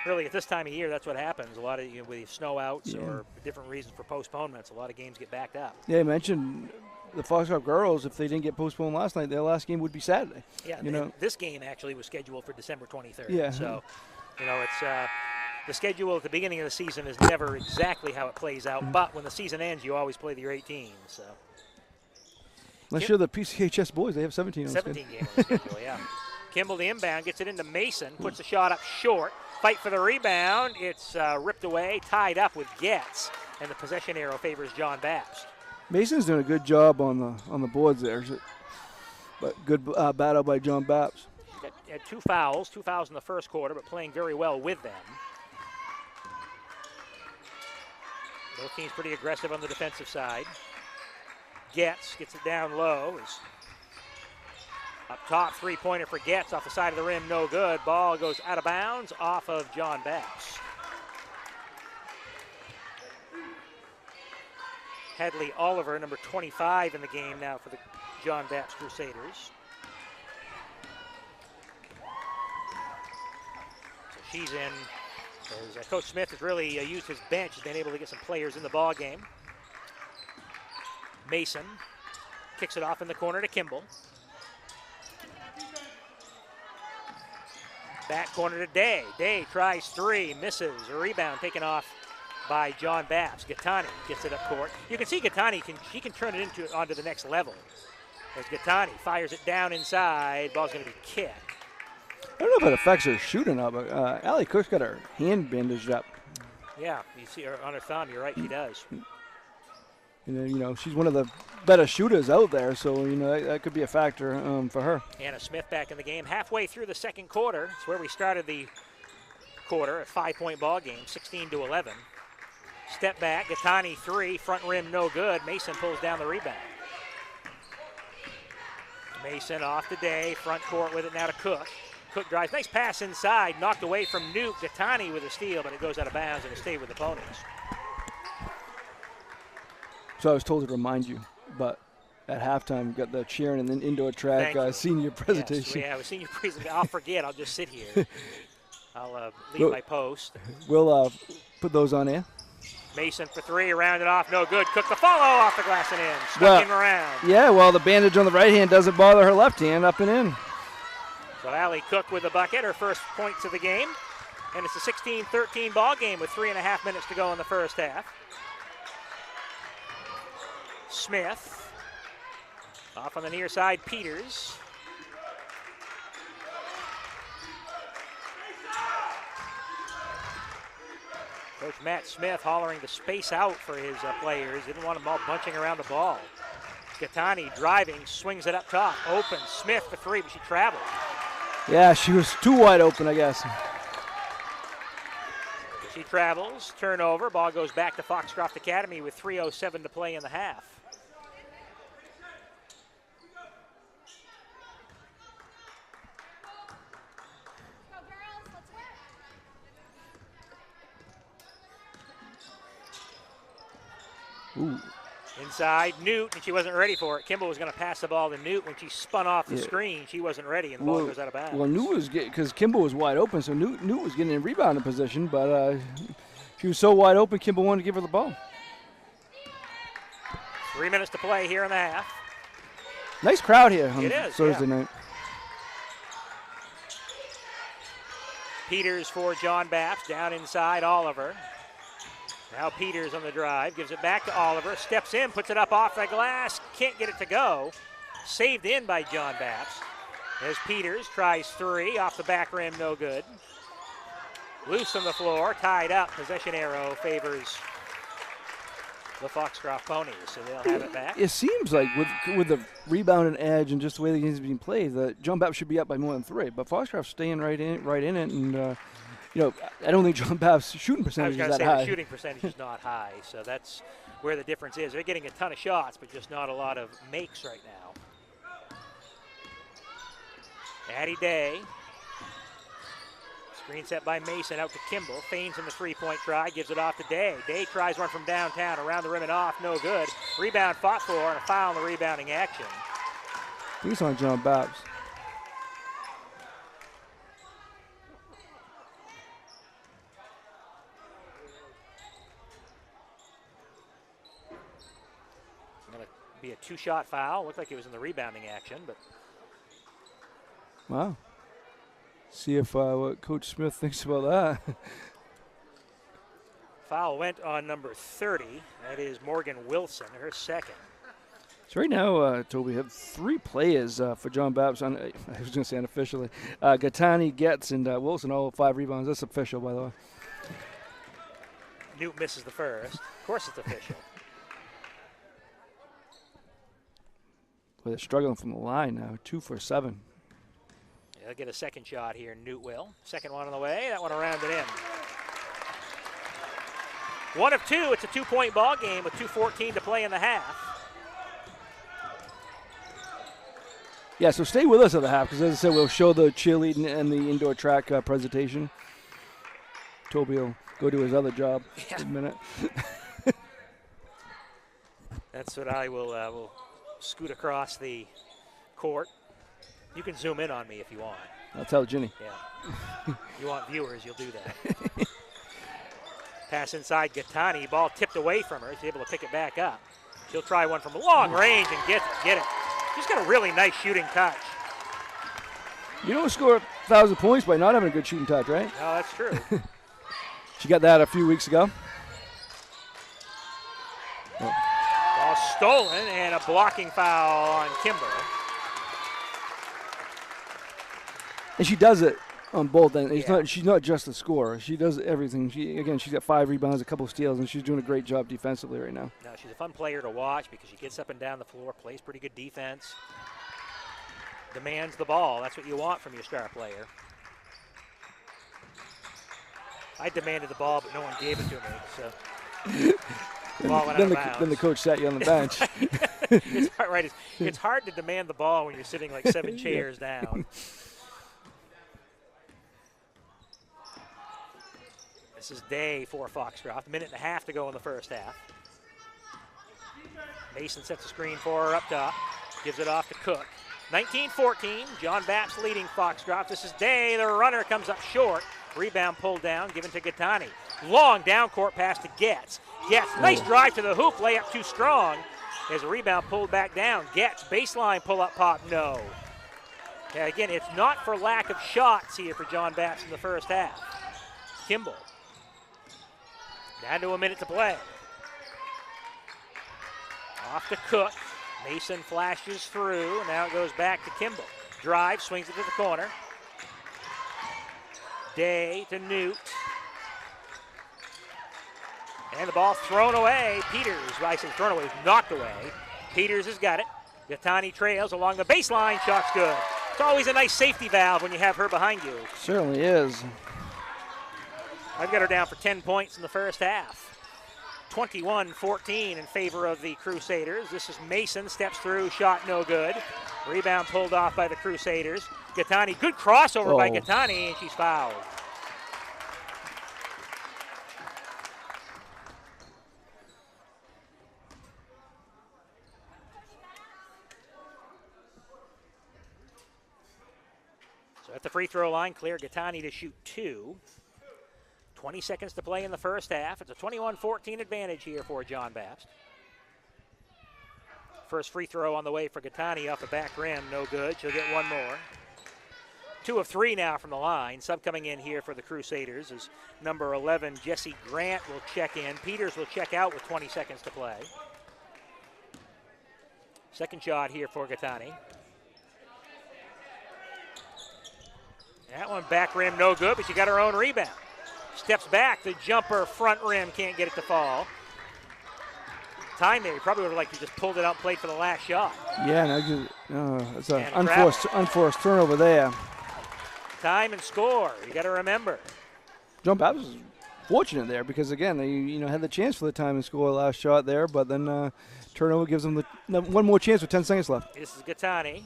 Really, at this time of year, that's what happens. A lot of with snow outs or different reasons for postponements, a lot of games get backed up. Yeah, I mentioned the Foxcroft girls. If they didn't get postponed last night, their last game would be Saturday. Yeah, this game actually was scheduled for December 23rd. Yeah. So, it's the schedule at the beginning of the season is never exactly how it plays out. But when the season ends, you always play your 18. So. Unless you're the PCHS boys, they have 17 on the 17 game on the schedule, yeah. Kimball the inbound, gets it into Mason, puts the shot up short. Fight for the rebound. It's ripped away, tied up with Getz, and the possession arrow favors John Bapst. Mason's doing a good job on the boards there, but good battle by John Bapst. Had two fouls in the first quarter, but playing very well with them. Both teams pretty aggressive on the defensive side. Getz gets it down low. Up top, three-pointer for Getz off the side of the rim, no good. Ball goes out of bounds off of John Bapst. Hadley Oliver, number 25 in the game now for the John Bapst Crusaders. So she's in. As Coach Smith has really used his bench, has been able to get some players in the ball game. Mason kicks it off in the corner to Kimball. Back corner to Day. Day tries three, misses. A rebound taken off by John Bapst. Gattani gets it up court. You can see Gattani can turn it onto the next level. As Gattani fires it down inside, ball's going to be kicked. I don't know if it affects her shooting now, but Allie Cook's got her hand bandaged up. Yeah, you see her on her thumb. You're right, she does. And she's one of the better shooters out there, so that could be a factor for her. Anna Smith back in the game. Halfway through the second quarter, it's where we started the quarter, a 5-point ball game, 16-11. Step back, Gattani three, front rim no good. Mason pulls down the rebound. Mason off the Day, front court with it now to Cook. Cook drives, nice pass inside, knocked away from Nuke. Gattani with a steal, but it goes out of bounds and it stayed with the Ponies. So I was told to remind you, but at halftime we got the cheering and then indoor track senior presentation. Yes, senior presentation. I'll forget. I'll just sit here. I'll leave my post. We'll put those on air. Mason for three, rounded off, no good. Cook the follow off the glass and in. Stuck him around. Yeah, well, the bandage on the right hand doesn't bother her left hand, up and in. So Allie Cook with the bucket, her first points of the game. And it's a 16-13 ball game with 3.5 minutes to go in the first half. Smith off on the near side, Peters. Coach Matt Smith hollering to space out for his players. Didn't want them all bunching around the ball. Gattani driving, swings it up top, open. Smith for three, but she traveled. Yeah, she was too wide open, I guess. She travels, turnover, ball goes back to Foxcroft Academy with 3:07 to play in the half. Ooh. Inside, Newt, and she wasn't ready for it. Kimball was going to pass the ball to Newt. When she spun off the screen, she wasn't ready, and the ball goes out of bounds. Well, Newt was because Kimball was wide open, so Newt was getting in rebounding position, but she was so wide open, Kimball wanted to give her the ball. 3 minutes to play here in the half. Nice crowd here on It is, Thursday night. Peters for John Bapst, down inside Oliver. Now Peters on the drive, gives it back to Oliver, steps in, puts it up off the glass, can't get it to go. Saved in by John Bapst. As Peters tries three, off the back rim, no good. Loose on the floor, tied up, possession arrow favors the Foxcroft Ponies, so they'll have it back. It seems like with the rebound and edge and just the way the game's being played, that John Bapst should be up by more than 3, but Foxcroft's staying right in it, and I don't think John Bapst's shooting percentage is that high. The shooting percentage is not high, so that's where the difference is. They're getting a ton of shots, but just not a lot of makes right now. Addie Day. Screen set by Mason out to Kimball. Feigns in the three-point try, gives it off to Day. Day tries one from downtown, around the rim and off, no good. Rebound fought for, and a foul in the rebounding action. He's on John Bapst. Going to be a two-shot foul. Looked like it was in the rebounding action, but. Wow. See if what Coach Smith thinks about that. Foul went on number 30. That is Morgan Wilson, her second. So right now, Toby, we have 3 players for John Bapst. I was going to say unofficially. Gattani, Getz, and Wilson, all 5 rebounds. That's official, by the way. Newt misses the first. Of course it's official. But they're struggling from the line now, 2 for 7. They'll get a second shot here, Newt will. Second one on the way, that one around it in. 1 of 2, it's a 2-point ball game with 2:14 to play in the half. Yeah, so stay with us at the half, because as I said, we'll show the cheerleading and the indoor track presentation. Toby will go do his other job in a minute. That's what I will scoot across the court. You can zoom in on me if you want. I'll tell Ginny. Yeah. You want viewers, you'll do that. Pass inside Gattani. Ball tipped away from her. She's able to pick it back up. She'll try one from long range and get it. She's got a really nice shooting touch. You don't score 1,000 points by not having a good shooting touch, right? No, that's true. She got that a few weeks ago. Oh. Ball stolen and a blocking foul on Kimber. And she does it on both ends. She's not just a scorer. She does everything. She's got 5 rebounds, a couple of steals, and she's doing a great job defensively right now. No, she's a fun player to watch because she gets up and down the floor, plays pretty good defense, demands the ball. That's what you want from your star player. I demanded the ball, but no one gave it to me. So ball went out of bounds. Then the coach sat you on the bench. It's hard to demand the ball when you're sitting like 7 chairs down. This is Day for Foxcroft. 1.5 to go in the first half. Mason sets a screen for her up top. Gives it off to Cook. 19-14. John Bapst leading Foxcroft. This is Day. The runner comes up short. Rebound pulled down, given to Gattani. Long down court pass to Getz. Getz, nice drive to the hoop. Layup too strong. There's a rebound pulled back down. Getz, baseline pull-up pop, no. Yeah, again, it's not for lack of shots here for John Bapst in the first half. Kimball. Down to a minute to play. Off to Cook. Mason flashes through. Now it goes back to Kimball. Drive, swings it to the corner. Day to Newt. And the ball thrown away. Peters, I say thrown away, knocked away. Peters has got it. Gattani trails along the baseline. Shot's good. It's always a nice safety valve when you have her behind you. Certainly is. I've got her down for 10 points in the first half. 21-14 in favor of the Crusaders. This is Mason, steps through, shot no good. Rebound pulled off by the Crusaders. Gattani, good crossover by Gattani, and she's fouled. So at the free throw line, clear Gattani to shoot 2. 20 seconds to play in the first half. It's a 21-14 advantage here for John Bapst. First free throw on the way for Gattani off the back rim, no good. She'll get one more. 2 of 3 now from the line. Sub coming in here for the Crusaders is number 11, Jesse Grant will check in. Peters will check out with 20 seconds to play. Second shot here for Gattani. That one back rim no good, but she got her own rebound. Steps back, the jumper front rim can't get it to fall. Time there, you probably would have liked to just pulled it out and played for the last shot. Yeah, it's an unforced turnover there. Time and score, you got to remember. John Bapst was fortunate there because, again, they had the chance for the time and score last shot there, but then turnover gives them one more chance with 10 seconds left. This is Gattani.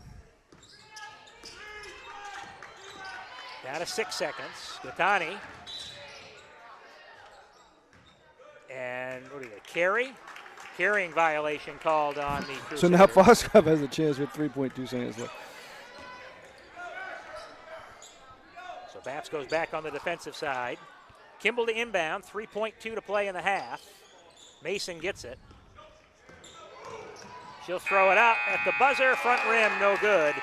Down to 6 seconds. Gattani. And what do you get? Carrying violation called on the Crusaders. So now Foxcroft has a chance with 3.2 seconds left. So Bapst goes back on the defensive side. Kimball to inbound, 3.2 to play in the half. Mason gets it. She'll throw it up at the buzzer, front rim, no good.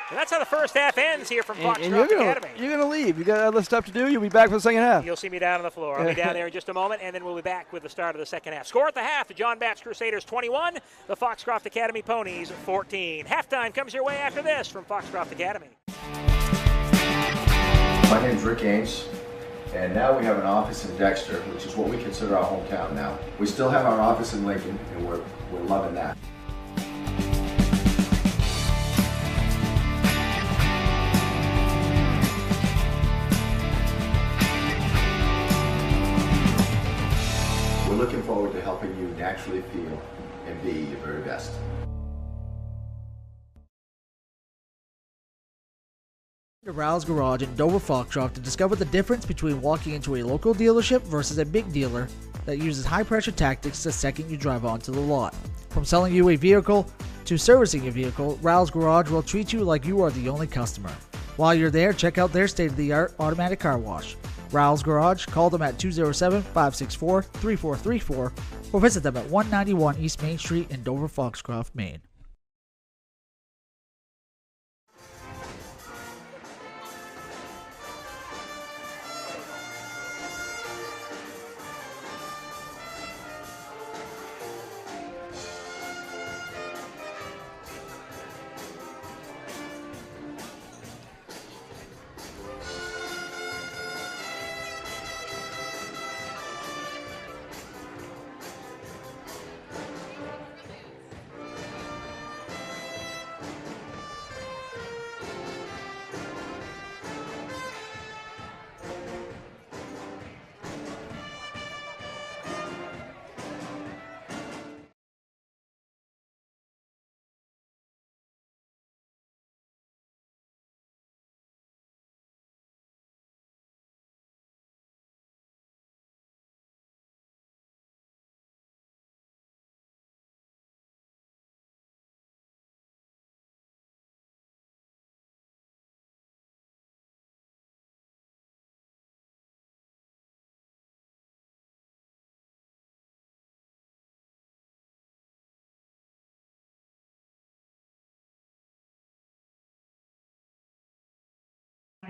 And that's how the first half ends here from Foxcroft Academy. You're going to leave. You got other stuff to do. You'll be back for the second half. You'll see me down on the floor. I'll be down there in just a moment, and then we'll be back with the start of the second half. Score at the half, the John Bapst Crusaders 21, the Foxcroft Academy Ponies 14. Halftime comes your way after this from Foxcroft Academy. My name's Rick Ames, and now we have an office in Dexter, which is what we consider our hometown now. We still have our office in Lincoln, and we're loving that. We're looking forward to helping you naturally feel and be your very best. To Rouse Garage in Dover Foxcroft to discover the difference between walking into a local dealership versus a big dealer that uses high-pressure tactics the second you drive onto the lot. From selling you a vehicle to servicing your vehicle, Rouse Garage will treat you like you are the only customer. While you're there, check out their state-of-the-art automatic car wash. Rouse Garage, call them at 207-564-3434 or visit them at 191 East Main Street in Dover Foxcroft, Maine.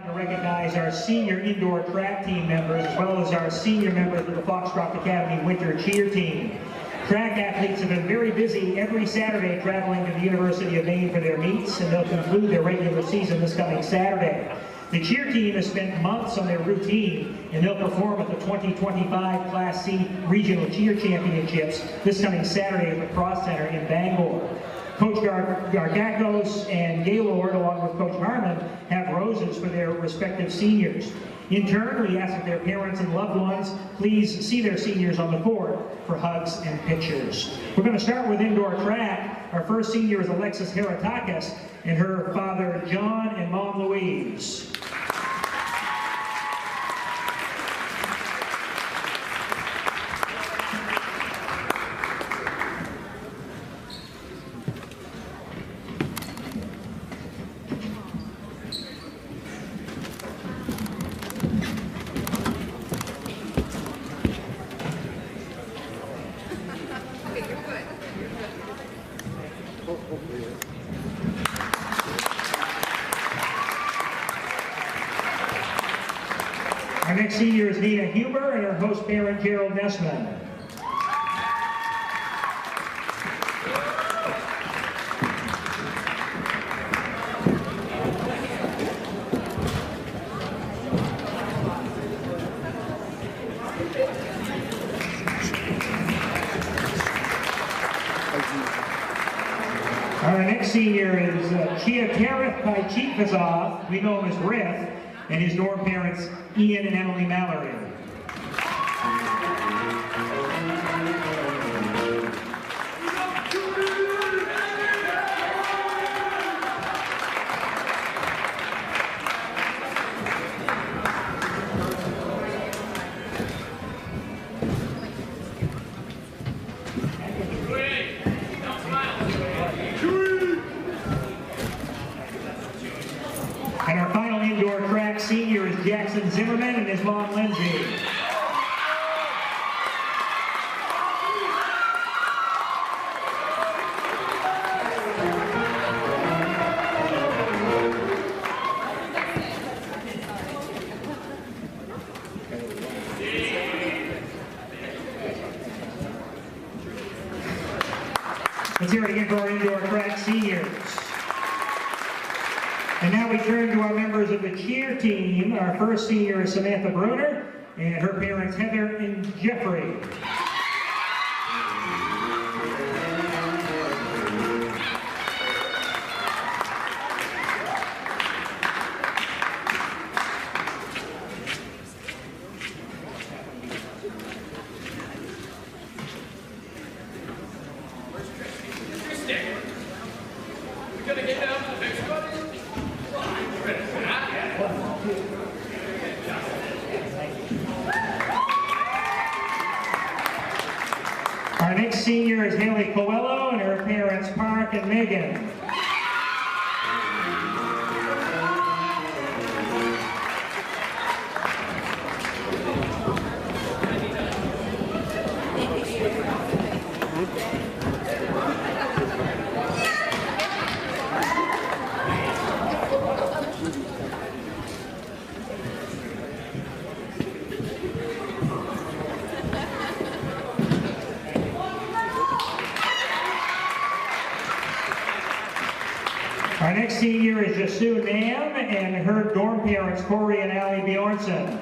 To recognize our senior indoor track team members as well as our senior members of the Foxcroft Academy winter cheer team. Track athletes have been very busy every Saturday traveling to the University of Maine for their meets, and they'll conclude their regular season this coming Saturday. The cheer team has spent months on their routine, and they'll perform at the 2025 Class C Regional Cheer Championships this coming Saturday at the Cross Center in Bangor. Coach Gargakos and Gaylord, along with Coach Harmon, have roses for their respective seniors. In turn, we ask that their parents and loved ones please see their seniors on the court for hugs and pictures. We're going to start with indoor track. Our first senior is Alexis Heratakis and her father John and mom Louise. Our next senior is Nina Huber and her host parent Gerald Nessman. Our next senior is Chia Tarith Paichikvazov, we know him as Riff, and his dorm parents Ian and Emily Mallory. And our final indoor track senior is Jackson Zimmerman and his mom Lindsay. Let's hear it again for our indoor track seniors. And now we turn to our members of the cheer team. Our first senior is Samantha Bruner, and her parents Heather and Jeffrey. Our next senior is Haley Coelho and her parents Park and Megan. Our next senior is Jasu Nam and her dorm parents Corey and Allie Bjornson.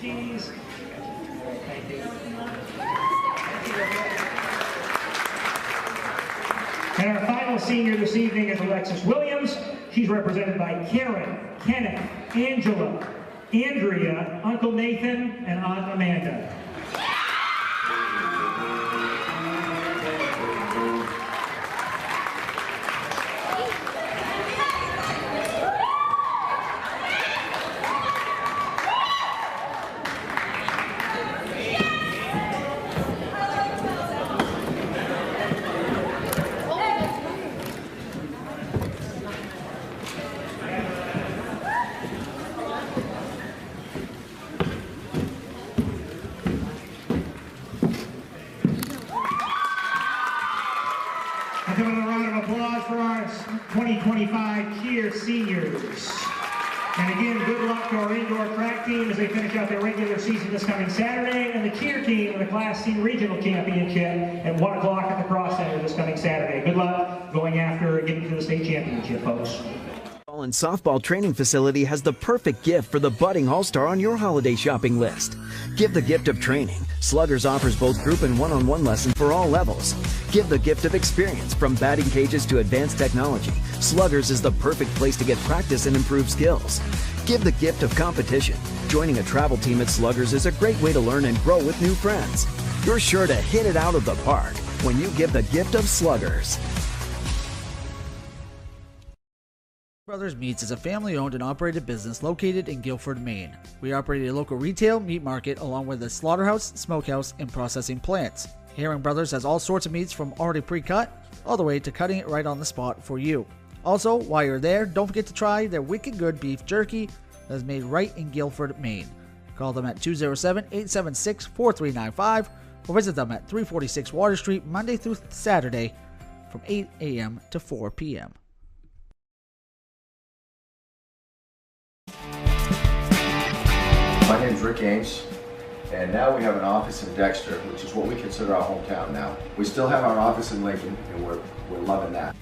Cheese. Thank you. And our final senior this evening is Alexis Williams. She's represented by Karen, Kenneth, Angela, Andrea, Uncle Nathan, and Aunt Amanda. Give a round of applause for our 2025 cheer seniors. And again, good luck to our indoor track team as they finish out their regular season this coming Saturday, and the cheer team in the Class C Regional Championship at 1 o'clock at the Cross Center this coming Saturday. Good luck going after getting to the state championship, folks. And softball training facility has the perfect gift for the budding all-star on your holiday shopping list. Give the gift of training. Sluggers offers both group and one-on-one lessons for all levels. Give the gift of experience. From batting cages to advanced technology, Sluggers is the perfect place to get practice and improve skills. Give the gift of competition. Joining a travel team at Sluggers is a great way to learn and grow with new friends. You're sure to hit it out of the park when you give the gift of Sluggers. Brothers Meats is a family-owned and operated business located in Guilford, Maine. We operate a local retail meat market along with a slaughterhouse, smokehouse, and processing plants. Herring Brothers has all sorts of meats from already pre-cut all the way to cutting it right on the spot for you. Also, while you're there, don't forget to try their wicked good beef jerky that is made right in Guilford, Maine. Call them at 207-876-4395 or visit them at 346 Water Street Monday through Saturday from 8 a.m. to 4 p.m. My name's Rick Ames, and now we have an office in Dexter, which is what we consider our hometown now. We still have our office in Lincoln, and we're loving that.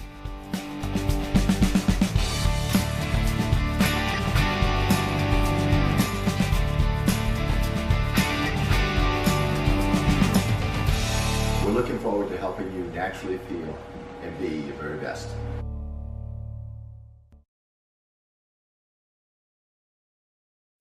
We're looking forward to helping you naturally feel and be your very best.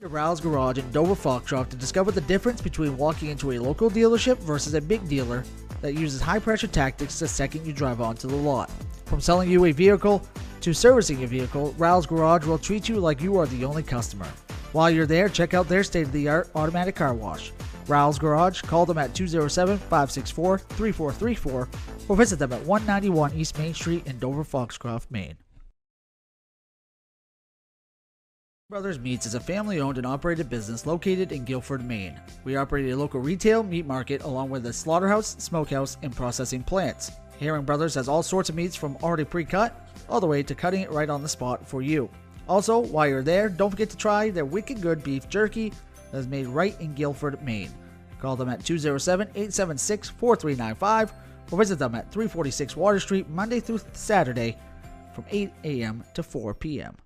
Ral's Garage in Dover Foxcroft to discover the difference between walking into a local dealership versus a big dealer that uses high-pressure tactics the second you drive onto the lot. From selling you a vehicle to servicing your vehicle, Ral's Garage will treat you like you are the only customer. While you're there, check out their state-of-the-art automatic car wash. Ral's Garage, call them at 207-564-3434 or visit them at 191 East Main Street in Dover Foxcroft, Maine. Brothers Meats is a family-owned and operated business located in Guilford, Maine. We operate a local retail meat market along with a slaughterhouse, smokehouse, and processing plants. Herring Brothers has all sorts of meats from already pre-cut all the way to cutting it right on the spot for you. Also, while you're there, don't forget to try their wicked good beef jerky that is made right in Guilford, Maine. Call them at 207-876-4395 or visit them at 346 Water Street Monday through Saturday from 8 a.m. to 4 p.m.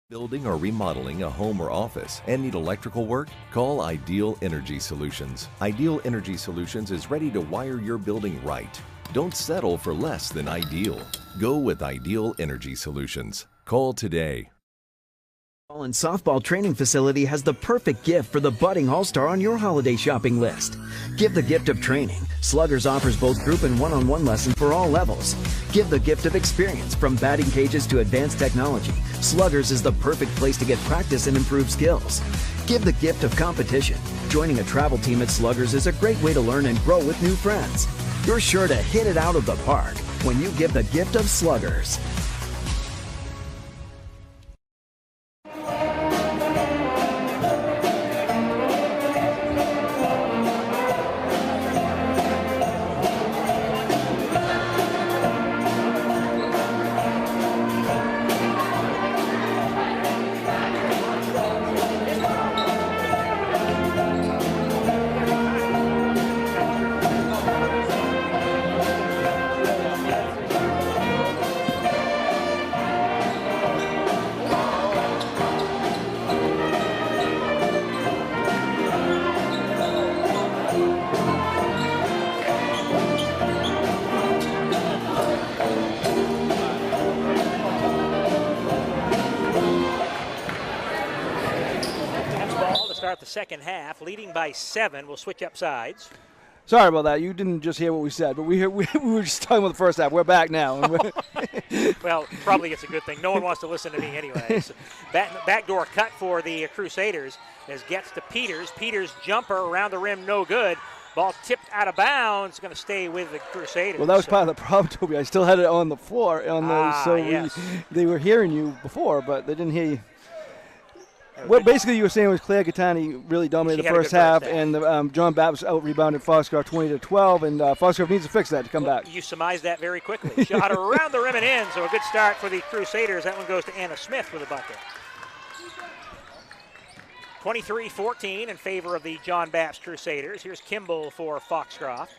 Building or remodeling a home or office and need electrical work? Call Ideal Energy Solutions. Ideal Energy Solutions is ready to wire your building right. Don't settle for less than ideal. Go with Ideal Energy Solutions. Call today. And softball training facility has the perfect gift for the budding all-star on your holiday shopping list. Give the gift of training. Sluggers offers both group and one-on-one lessons for all levels. Give the gift of experience. From batting cages to advanced technology, Sluggers is the perfect place to get practice and improve skills. Give the gift of competition. Joining a travel team at Sluggers is a great way to learn and grow with new friends. You're sure to hit it out of the park when you give the gift of Sluggers. Start the second half, leading by 7. We'll switch up sides. Sorry about that. You didn't just hear what we said, but we were just talking about the first half. We're back now. Well, probably it's a good thing. No one wants to listen to me anyways. Backdoor cut for the Crusaders as gets to Peters. Peters' jumper around the rim, no good. Ball tipped out of bounds. Going to stay with the Crusaders. Well, that was part of the problem, Toby. I still had it on the floor, yes. They were hearing you before, but they didn't hear you. What basically you were saying was Claire Gattani really dominated the first half, and John Bapst out-rebounded Foxcroft 20-12, and Foxcroft needs to fix that to come back. You surmised that very quickly. Shot around the rim and in, so a good start for the Crusaders. That one goes to Anna Smith with a bucket. 23-14 in favor of the John Bapst Crusaders. Here's Kimball for Foxcroft.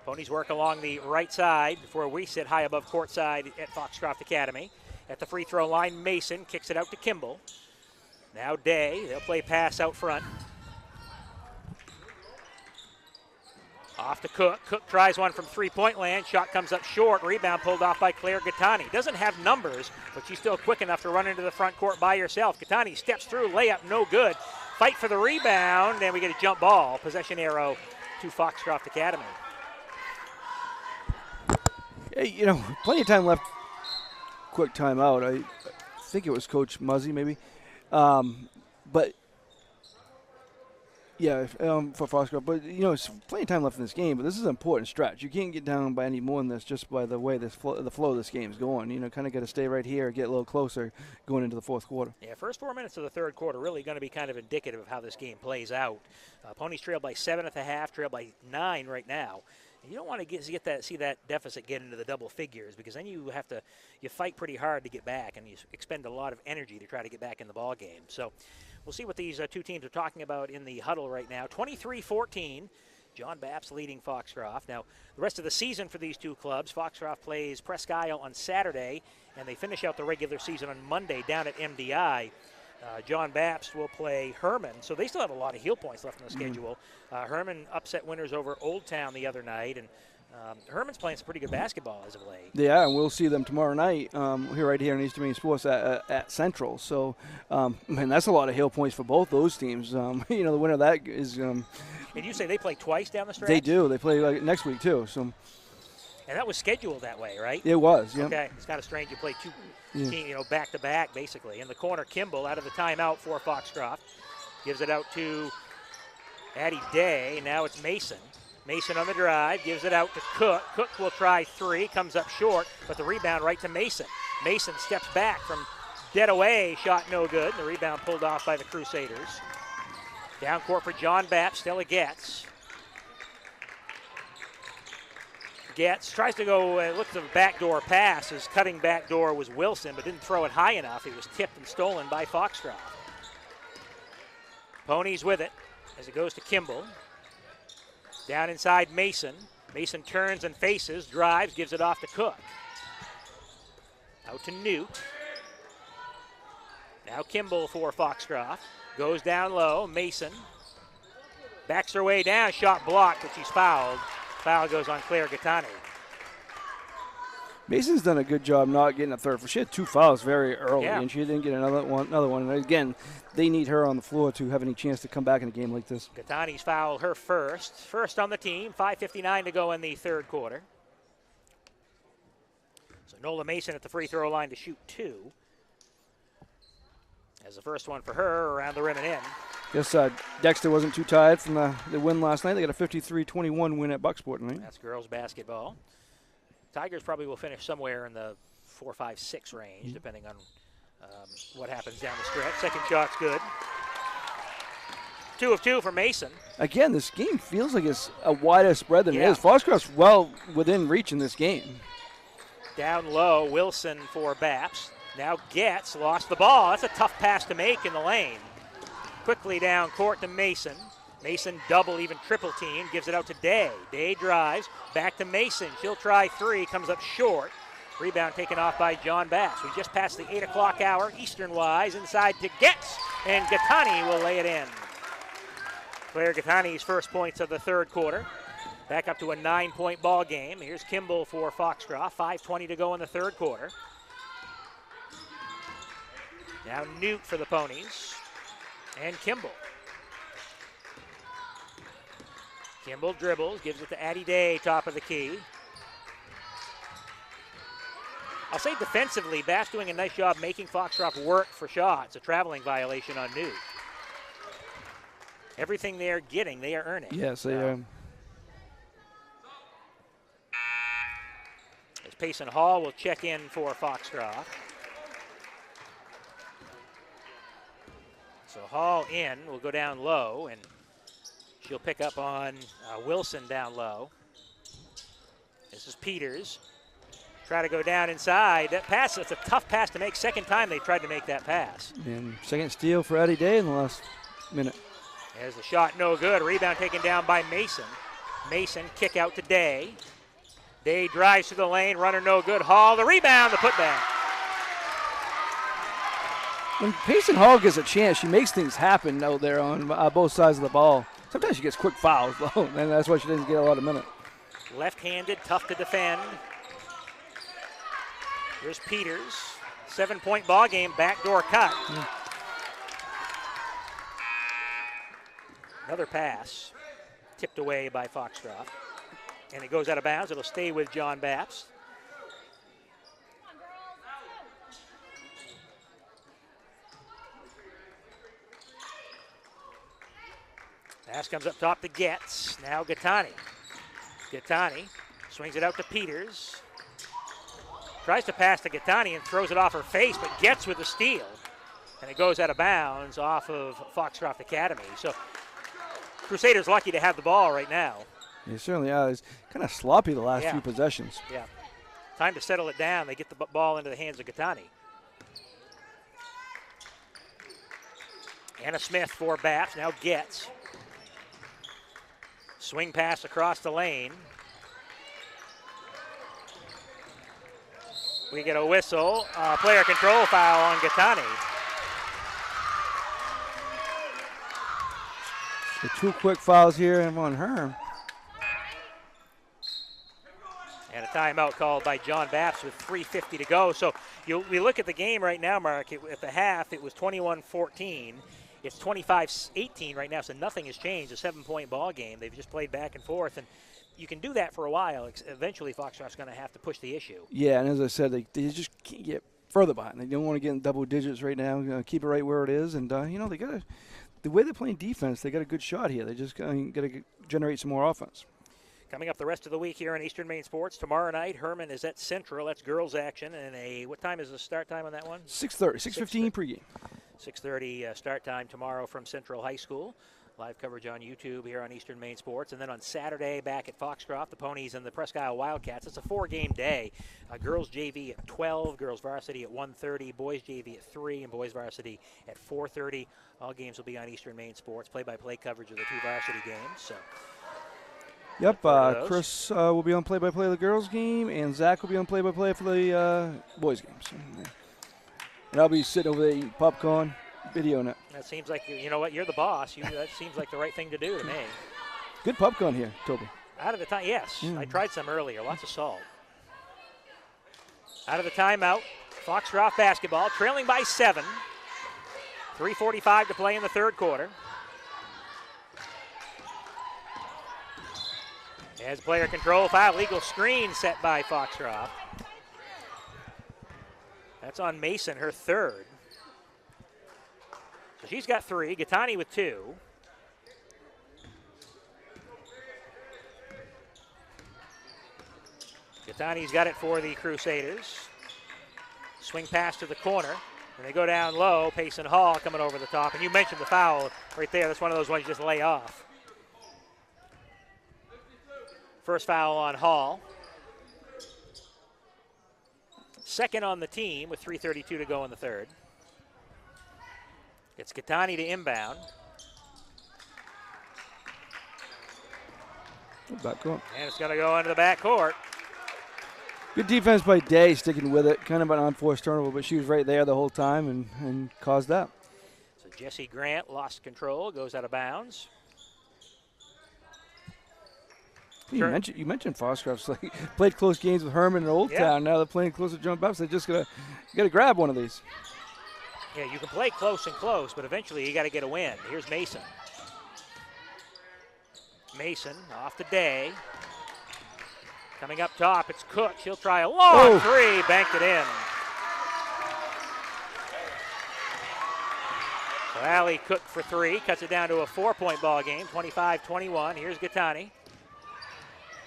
Ponies work along the right side before we sit high above courtside at Foxcroft Academy. At the free throw line, Mason kicks it out to Kimball. Now Day, they'll play pass out front. Off to Cook. Cook tries one from three-point land. Shot comes up short. Rebound pulled off by Claire Gattani. Doesn't have numbers, but she's still quick enough to run into the front court by herself. Gattani steps through, layup no good. Fight for the rebound, and we get a jump ball. Possession arrow to Foxcroft Academy. Hey, plenty of time left. Quick timeout. I think it was Coach Muzzy maybe. But Yeah, for Foxcroft, but it's plenty of time left in this game. But this is an important stretch. You can't get down by any more than this, just by the way the flow of this game is going. Kind of got to stay right here, get a little closer going into the fourth quarter. Yeah, first 4 minutes of the third quarter really going to be kind of indicative of how this game plays out. Ponies trail by 7 at the half, trail by 9 right now. And you don't want to see that deficit get into the double figures, because then you fight pretty hard to get back, and you expend a lot of energy to try to get back in the ball game. So we'll see what these two teams are talking about in the huddle right now. 23-14, John Bapst leading Foxcroft. Now, the rest of the season for these two clubs, Foxcroft plays Presque Isle on Saturday, and they finish out the regular season on Monday down at MDI. John Bapst will play Herman, so they still have a lot of heel points left in the schedule. Herman upset winners over Old Town the other night, and Herman's playing some pretty good basketball as of late. Yeah, and we'll see them tomorrow night right here in Eastern Maine Sports at Central. So, man, that's a lot of heel points for both those teams. The winner of that is. And you say they play twice down the stretch? They do. They play next week too. So. And that was scheduled that way, right? It was, yeah. Okay, it's kind of strange. You play two teams, back-to-back, basically. In the corner, Kimball out of the timeout for Foxcroft. Gives it out to Addie Day. Now it's Mason. Mason on the drive, gives it out to Cook. Cook will try three, comes up short, but the rebound right to Mason. Mason steps back from dead away, shot no good. The rebound pulled off by the Crusaders. Down court for John Bapst, Stella Getz. Getz tries to go, looks at a backdoor pass. His cutting backdoor was Wilson, but didn't throw it high enough. He was tipped and stolen by Foxcroft. Ponies with it as it goes to Kimball. Down inside Mason. Mason turns and faces, drives, gives it off to Cook. Out to Newt. Now Kimball for Foxcroft. Goes down low, Mason. Backs her way down, shot blocked, but she's fouled. Foul goes on Claire Gattani. Mason's done a good job not getting a third. She had 2 fouls very early, and she didn't get another one. And again, they need her on the floor to have any chance to come back in a game like this. Gattani's fouled her first on the team. 5:59 to go in the third quarter. So Nola Mason at the free throw line to shoot 2. As the first one for her around the rim and in. Guess Dexter wasn't too tired from the win last night. They got a 53-21 win at Bucksport tonight. That's girls basketball. Tigers probably will finish somewhere in the 4, 5, 6 range, depending on what happens down the stretch. Second shot's good. 2 of 2 for Mason. Again, this game feels like it's a wider spread than it is. Foxcroft's well within reach in this game. Down low, Wilson for Bapst. Now Getz lost the ball. That's a tough pass to make in the lane. Quickly down court to Mason. Mason double, even triple team, gives it out to Day. Day drives, back to Mason. She'll try 3, comes up short. Rebound taken off by John Bapst. We just passed the 8 o'clock hour, Eastern-wise, inside to Getz, and Gattani will lay it in. Claire Gattani's first points of the third quarter. Back up to a 9-point ball game. Here's Kimball for Foxcroft. 5:20 to go in the third quarter. Now Newt for the Ponies. And Kimball. Kimball dribbles, gives it to Addie Day, top of the key. I'll say defensively, Bapst doing a nice job making Foxcroft work for shots. A traveling violation on Newt. Everything they're getting, they are earning. Yes, they are. As Payson Hall will check in for Foxcroft. So Hall in, will go down low, and she'll pick up on Wilson down low. This is Peters. Try to go down inside. That pass, that's a tough pass to make. Second time they tried to make that pass. And second steal for Addie Day in the last minute. There's the shot, no good. Rebound taken down by Mason. Mason, kick out to Day. Day drives to the lane, runner no good. Hall, the rebound, the putback. When Payson Hall gets a chance, she makes things happen out there on both sides of the ball. Sometimes she gets quick fouls, though, and that's why she didn't get a lot of minutes. Left-handed, tough to defend. Here's Peters. 7-point ball game, backdoor cut. Another pass, tipped away by Foxcroft. And it goes out of bounds. It'll stay with John Bapst. Pass comes up top to Getz. Now Gattani. Gattani swings it out to Peters. Tries to pass to Gattani and throws it off her face, but Getz with the steal. And it goes out of bounds off of Foxcroft Academy. So Crusaders lucky to have the ball right now. They certainly are. It's kind of sloppy the last few possessions. Yeah. Time to settle it down. They get the ball into the hands of Gattani. Anna Smith for Bapst. Now Getz. Swing pass across the lane. We get a whistle. Player control foul on Gattani. The 2 quick fouls here on her. And a timeout called by John Bapst with 3:50 to go. So we look at the game right now, Mark. At the half, it was 21-14. It's 25-18 right now, so nothing has changed. A 7-point ball game. They've just played back and forth, and you can do that for a while. Eventually, Foxcroft's going to have to push the issue. Yeah, and as I said, they just can't get further behind. They don't want to get in double digits right now. Keep it right where it is, and they got to. The way they're playing defense, they got a good shot here. They just got to generate some more offense. Coming up the rest of the week here on Eastern Maine Sports. Tomorrow night, Herman is at Central. That's girls action. And what time is the start time on that one? 6:30, 6:15 pregame. 6:30 start time tomorrow from Central High School. Live coverage on YouTube here on Eastern Maine Sports. And then on Saturday, back at Foxcroft, the Ponies and the Presque Isle Wildcats. It's a 4-game day. Girls JV at 12, girls varsity at 1:30, boys JV at 3, and boys varsity at 4:30. All games will be on Eastern Maine Sports. Play-by-play coverage of the 2 varsity games. So. Yep, Chris will be on play-by-play of the girls' game, and Zach will be on play-by-play for the boys' games. And I'll be sitting over there eating popcorn, videoing it. That seems like, you know what, you're the boss. That seems like the right thing to do to me. Good popcorn here, Toby. Out of the time, yes. I tried some earlier, lots of salt. Out of the timeout, Foxcroft basketball, trailing by 7. 3:45 to play in the third quarter. As player control foul, legal screen set by Foxcroft. That's on Mason, her third. So she's got 3, Gattani with 2. Gattani's got it for the Crusaders. Swing pass to the corner. And they go down low. Payson Hall coming over the top. And you mentioned the foul right there. That's one of those ones you just lay off. First foul on Hall. Second on the team with 3:32 to go in the third. It's Gattani to inbound. Backcourt. And it's going to go into the backcourt. Good defense by Day, sticking with it. Kind of an unforced turnover, but she was right there the whole time and caused that. So Jesse Grant lost control, goes out of bounds. You mentioned Foxcroft's played close games with Herman and Old Town. Now they're playing close with John Bapst. They just got to grab one of these. Yeah, you can play close and close, but eventually you got to get a win. Here's Mason. Mason off the Day. Coming up top, it's Cook. She'll try a long 3, banked it in. So Allie Cook for 3, cuts it down to a 4-point ball game, 25-21. Here's Gattani.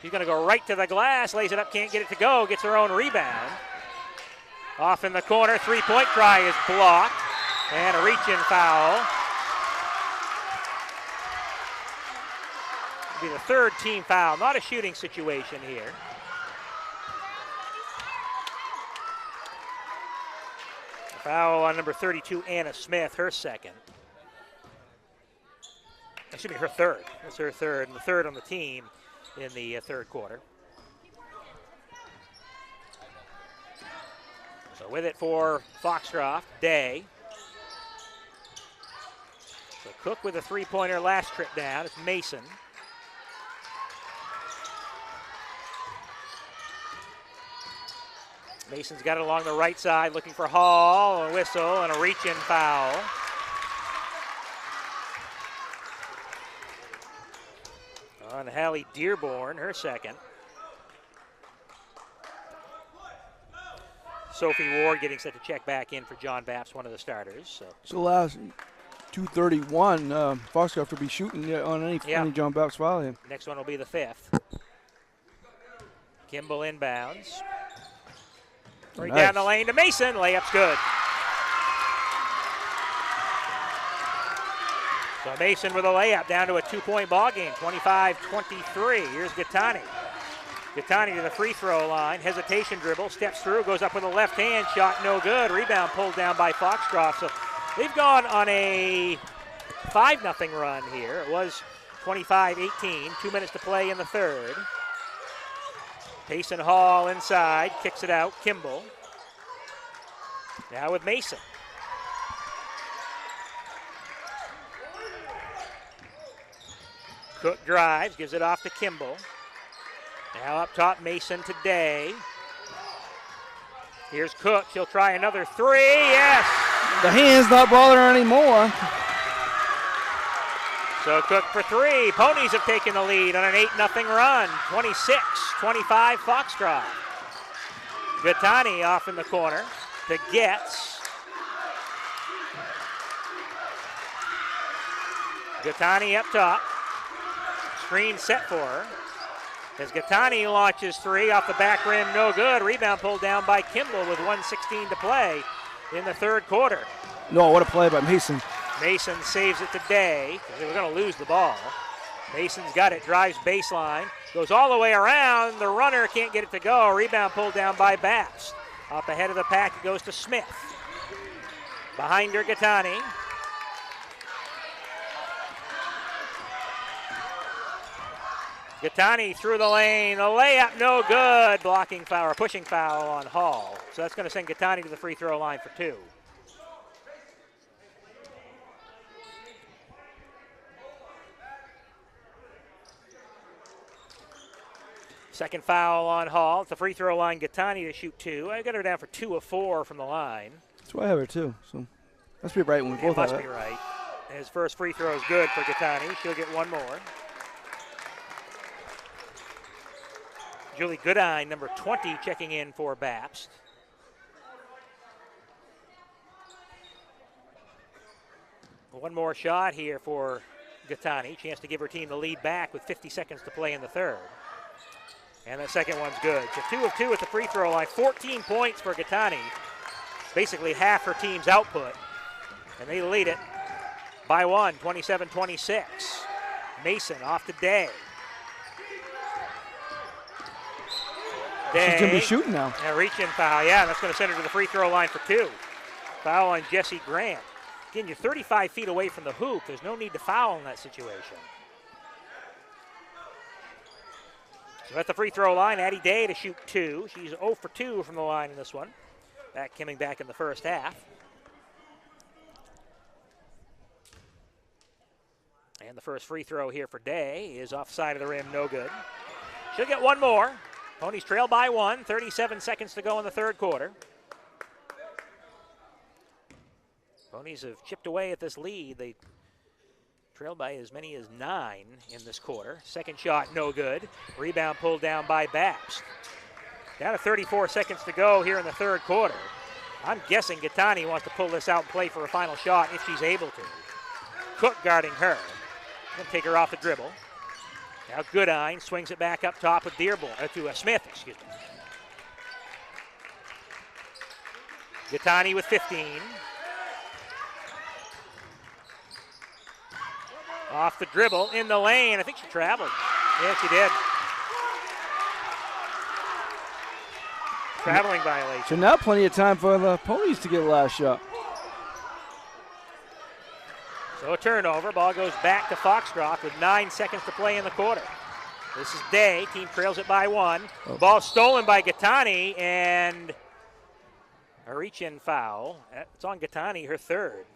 She's going to go right to the glass, lays it up, can't get it to go, gets her own rebound. Off in the corner, 3-point try is blocked, and a reach-in foul. It'll be the third team foul, not a shooting situation here. A foul on number 32, Anna Smith, her second. Excuse me, her third. That's her third, and the third on the team in the third quarter. So with it for Foxcroft, Day. So Cook with a 3-pointer last trip down. It's Mason. Mason's got it along the right side, looking for Hall, a whistle, and a reach-in foul. On Hallie Dearborn, her second. Sophie Ward getting set to check back in for John Bapst, one of the starters. So last 2:31. Foxcroft will be shooting on any John Bapst foul here. Next one will be the 5th. Kimball inbounds. Right down the lane to Mason. Layup's good. So Mason with a layup down to a 2-point ball game, 25-23. Here's Gattani. Gattani to the free throw line. Hesitation dribble, steps through, goes up with a left hand shot, no good. Rebound pulled down by Foxcroft. So they've gone on a 5-0 run here. It was 25-18, 2 minutes to play in the third. Payson Hall inside, kicks it out, Kimball. Now with Mason. Cook drives, gives it off to Kimball. Now up top, Mason today. Here's Cook, he'll try another 3, yes! The hand's not bothering anymore. So Cook for 3. Ponies have taken the lead on an 8-0 run. 26-25 Foxcroft. Gattani off in the corner to Getz. Gattani up top. Screen set for her. As Gattani launches 3 off the back rim, no good. Rebound pulled down by Kimball with 1:16 to play in the third quarter. No, what a play by Mason. Mason saves it today. They were going to lose the ball. Mason's got it, drives baseline, goes all the way around. The runner can't get it to go. Rebound pulled down by Bapst. Up ahead of the pack, it goes to Smith. Behind her, Gattani. Gattani through the lane, a layup, no good. Blocking foul, or pushing foul on Hall. So that's going to send Gattani to the free throw line for 2. Second foul on Hall. It's the free throw line, Gattani to shoot 2. I got her down for 2 of 4 from the line. That's why I have her too. So must be right when we both have it. Must be right. His first free throw is good for Gattani. She'll get one more. Julie Goodine, number 20, checking in for Bapst. One more shot here for Gattani. Chance to give her team the lead back with 50 seconds to play in the third. And the second one's good. So 2 of 2 at the free throw line. 14 points for Gattani. Basically half her team's output. And they lead it by 1, 27-26. Mason off to Day. She's going to be shooting now. A reach-in foul, yeah, that's going to send her to the free throw line for 2. Foul on Jesse Grant. Again, you're 35 feet away from the hoop. There's no need to foul in that situation. So at the free throw line, Addie Day to shoot 2. She's 0 for 2 from the line in this one. Coming back in the first half. And the first free throw here for Day is off side of the rim, no good. She'll get one more. Ponies trail by 1, 37 seconds to go in the third quarter. Ponies have chipped away at this lead. They trailed by as many as 9 in this quarter. Second shot, no good. Rebound pulled down by Bapst. Down to 34 seconds to go here in the third quarter. I'm guessing Gattani wants to pull this out and play for a final shot if she's able to. Cook guarding her. Going to take her off the dribble. Now Goodine swings it back up top with Dearborn, to Smith, excuse me. Gattani with 15. Off the dribble, in the lane. I think she traveled. Yeah, she did. Traveling violation. So now plenty of time for the Ponies to get a last shot. So a turnover. Ball goes back to Foxcroft with 9 seconds to play in the quarter. This is Day. Team trails it by 1. Oh. Ball stolen by Gattani, and a reach-in foul. It's on Gattani, her third.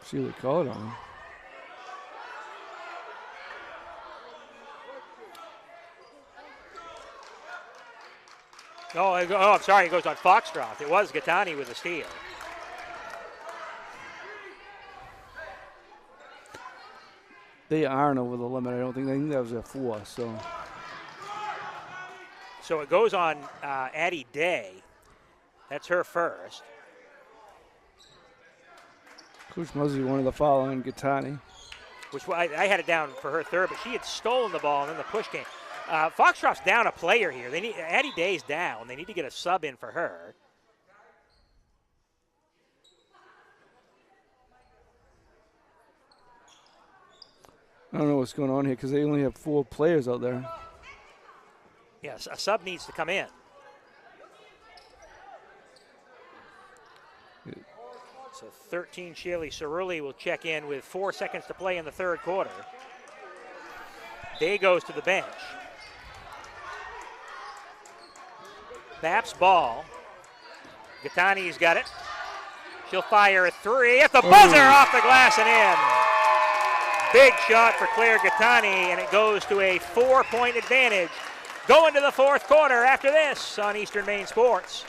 See what they call it on. Oh, I'm sorry. It goes on Foxcroft. It was Gattani with a steal. They aren't over the limit. I think that was a 4. So it goes on Addie Day. That's her first. Coach Mosley wanted the foul on Gattani. Which I had it down for her third, but she had stolen the ball, and then the push came. Foxcroft's down a player here. They need Addie Day's down. They need to get a sub in for her. I don't know what's going on here because they only have 4 players out there. Yes, a sub needs to come in. So 13, Shaylee Cerulli will check in with 4 seconds to play in the third quarter. Day goes to the bench. Bapst ball. Gattani's got it. She'll fire a 3 at the buzzer, off the glass and in. Big shot for Claire Gattani, and it goes to a 4-point advantage. Going to the fourth quarter after this on Eastern Maine Sports.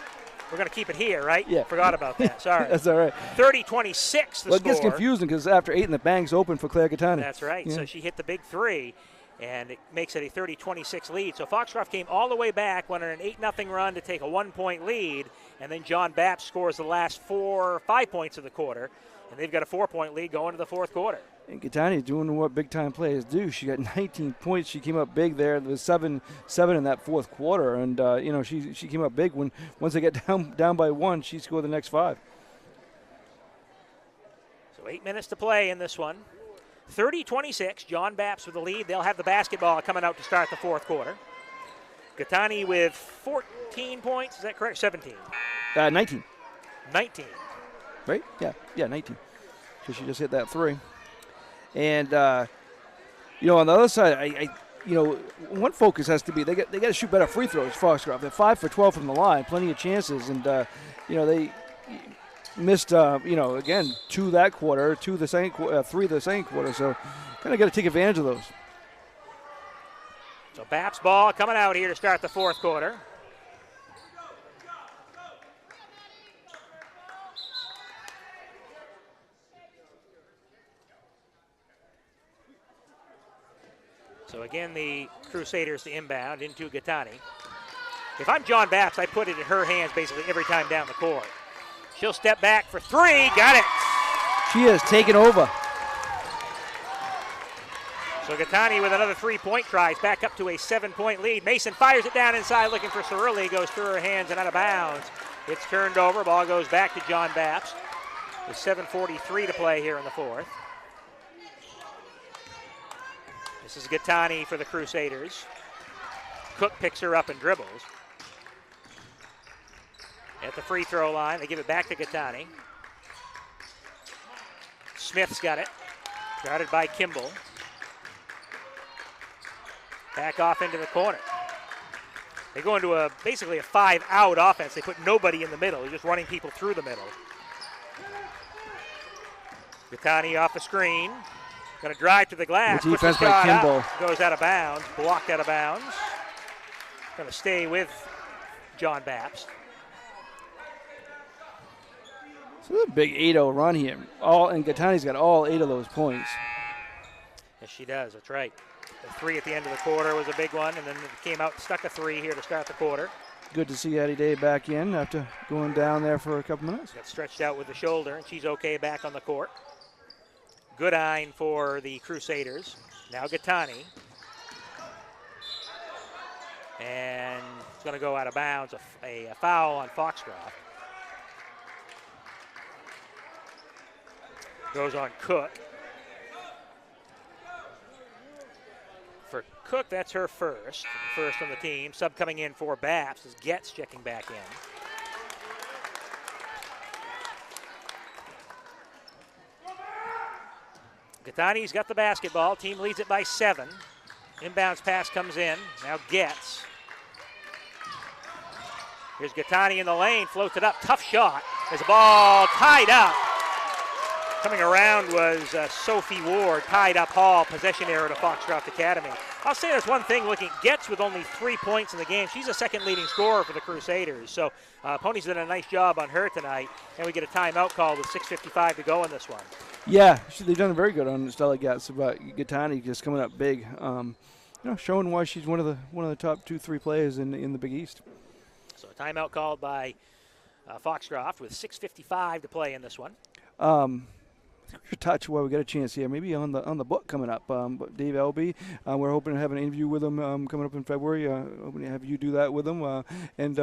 We're going to keep it here, right? Yeah. Forgot about that. Sorry. That's all right. 30-26 the score. It gets confusing because after 8 the bank's open for Claire Gattani. That's right. Yeah. So she hit the big 3, and it makes it a 30-26 lead. So Foxcroft came all the way back, went on an 8-0 run to take a 1-point lead, and then John Bapst scores the last 4 or 5 points of the quarter, and they've got a 4-point lead going to the fourth quarter. And Gattani doing what big-time players do. She got 19 points. She came up big there. There was 7 in that fourth quarter, and she came up big. Once they get down by 1, she scored the next 5. So 8 minutes to play in this one. 30-26, John Bapst with the lead. They'll have the basketball coming out to start the fourth quarter. Gattani with 14 points. Is that correct? 17. 19. 19. Right? Yeah, 19. So she just hit that 3. And, on the other side, one focus has to be they got to shoot better free throws, Foxcroft. They're 5 for 12 from the line, plenty of chances. And, they missed, again, 2 that quarter, 2 the second, 3 the second quarter. So kind of got to take advantage of those. So Bapst ball coming out here to start the fourth quarter. So again, the Crusaders to inbound into Gattani. If I'm John Bapst, I put it in her hands basically every time down the court. She'll step back for 3. Got it. She has taken over. So Gattani with another 3-point try. It's back up to a 7-point lead. Mason fires it down inside looking for Cerulli. Goes through her hands and out of bounds. It's turned over. Ball goes back to John Bapst. With 7:43 to play here in the fourth. This is Gattani for the Crusaders. Cook picks her up and dribbles. At the free throw line, they give it back to Gattani. Smith's got it. Guarded by Kimball. Back off into the corner. They go into basically a 5-out offense. They put nobody in the middle. They're just running people through the middle. Gattani off the screen. Going to drive to the glass. The defense by Kimball. Goes out of bounds. Blocked out of bounds. Going to stay with John Bapst. So this is a big 8-0 run here. And Gattani's got all 8 of those points. Yes, she does. That's right. The 3 at the end of the quarter was a big one, and then it came out, stuck a 3 here to start the quarter. Good to see Addie Day back in after going down there for a couple minutes. Got stretched out with the shoulder, and she's okay back on the court. Good eyeing for the Crusaders. Now Gattani. And it's going to go out of bounds, a foul on Foxcroft. Goes on Cook. For Cook, that's her first on the team. Sub coming in for Bapst as Getz checking back in. Gattani's got the basketball. Team leads it by 7. Inbounds pass comes in. Now Getz. Here's Gattani in the lane. Floats it up. Tough shot. There's a ball tied up. Coming around was Sophie Ward. Tied up Hall. Possession error to Foxcroft Academy. I'll say there's one thing looking. Getz with only 3 points in the game. She's a second leading scorer for the Crusaders. So Ponies did a nice job on her tonight. And we get a timeout call with 6:55 to go in this one. Yeah, they've done very good on Stella Getz, but Gattani just coming up big. Showing why she's one of the top 2-3 players in the Big East. So a timeout called by Foxcroft with 6:55 to play in this one. touch while we get a chance here. Maybe on the book coming up. But Dave Elby, we're hoping to have an interview with him coming up in February. Hoping to have you do that with him and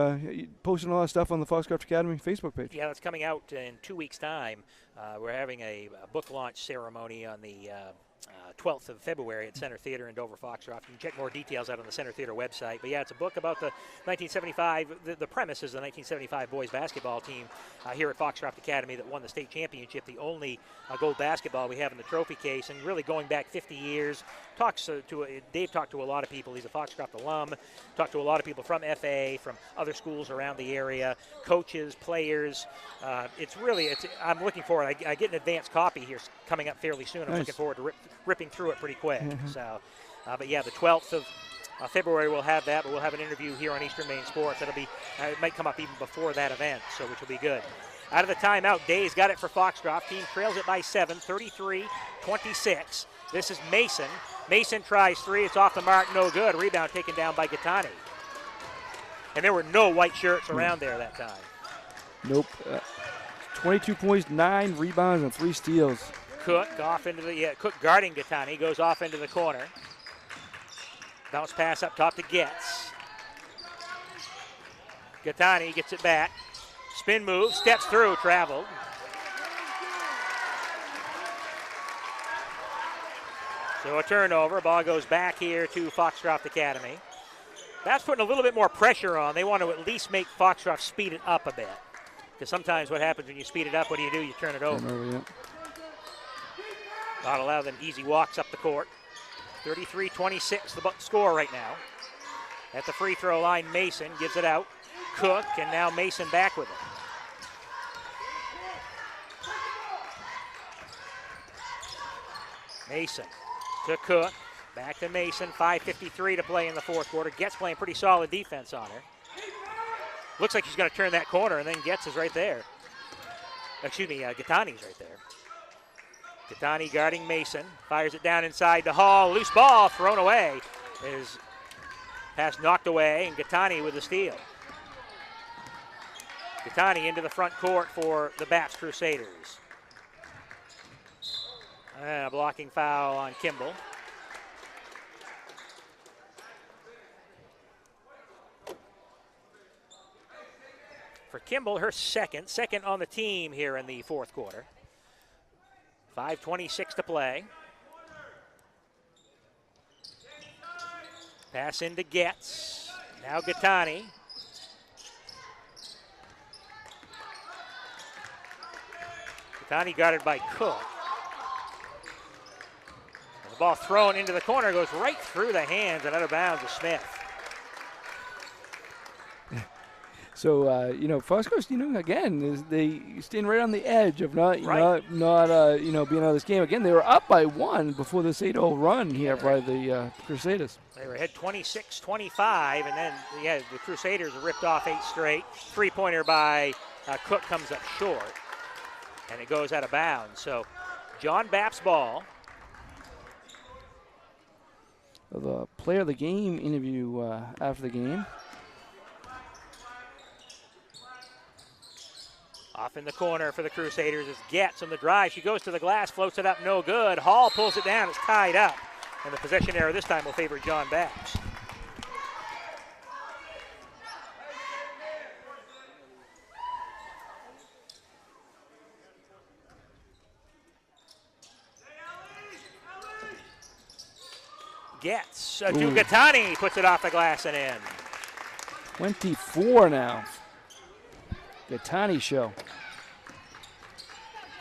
posting a lot of stuff on the Foxcroft Academy Facebook page. Yeah, that's coming out in 2 weeks' time. We're having a book launch ceremony on the 12th of February at Center Theater in Dover Foxcroft. You can check more details out on the Center Theater website. But yeah, it's a book about the 1975, the premise is the 1975 boys basketball team here at Foxcroft Academy that won the state championship, the only gold basketball we have in the trophy case, and really going back 50 years. Dave talked to a lot of people. He's a Foxcroft alum. Talked to a lot of people from FA, from other schools around the area, coaches, players. I'm looking forward. I get an advanced copy here coming up fairly soon. I'm looking forward to ripping through it pretty quick. But yeah, the 12th of February we'll have that, but we'll have an interview here on Eastern Maine Sports. That'll be it might come up even before that event, so which will be good. Out of the timeout, Day's got it for Foxcroft. Team trails it by 7, 33-26. This is Mason. Mason tries three. It's off the mark, no good. Rebound taken down by Gattani. And there were no white shirts around there that time. Nope. 22 points, 9 rebounds, and 3 steals. Cook off into Cook guarding Gattani, goes off into the corner. Bounce pass up top to Getz. Gattani gets it back. Spin move, steps through, traveled. So a turnover. Ball goes back here to Foxcroft Academy. That's putting a little bit more pressure on. They want to at least make Foxcroft speed it up a bit. Because sometimes what happens when you speed it up, what do? You turn it over. Not allow them easy walks up the court. 33-26 the score right now. At the free throw line, Mason gives it out. Cook, and now Mason back with it. Mason to Cook, back to Mason, 5:53 to play in the fourth quarter. Getz playing pretty solid defense on her. Looks like she's going to turn that corner, and then Getz is right there. Excuse me, Gattani's right there. Gattani guarding Mason, fires it down inside to Hall. Loose ball thrown away. Is pass knocked away, and Gattani with the steal. Gattani into the front court for the Bapst Crusaders. And a blocking foul on Kimball. For Kimball, her second on the team here in the fourth quarter. 5:26 to play. Pass into Getz. Now Gattani. Gattani guarded by Cook. And the ball thrown into the corner goes right through the hands and out of bounds to Smith. So Foxcroft, again, they stand right on the edge of not being out of this game. Again, they were up by 1 before this 8-0 run here by the Crusaders. They were ahead 26-25, and then the Crusaders ripped off 8 straight. 3-pointer by Cook comes up short, and it goes out of bounds. So John Bapst ball. The player of the game interview after the game. Off in the corner for the Crusaders is Getz on the drive. She goes to the glass, floats it up, no good. Hall pulls it down, it's tied up. And the possession error this time will favor John Bapst. Getz to Gattani, puts it off the glass and in. 24 now. Gattani show.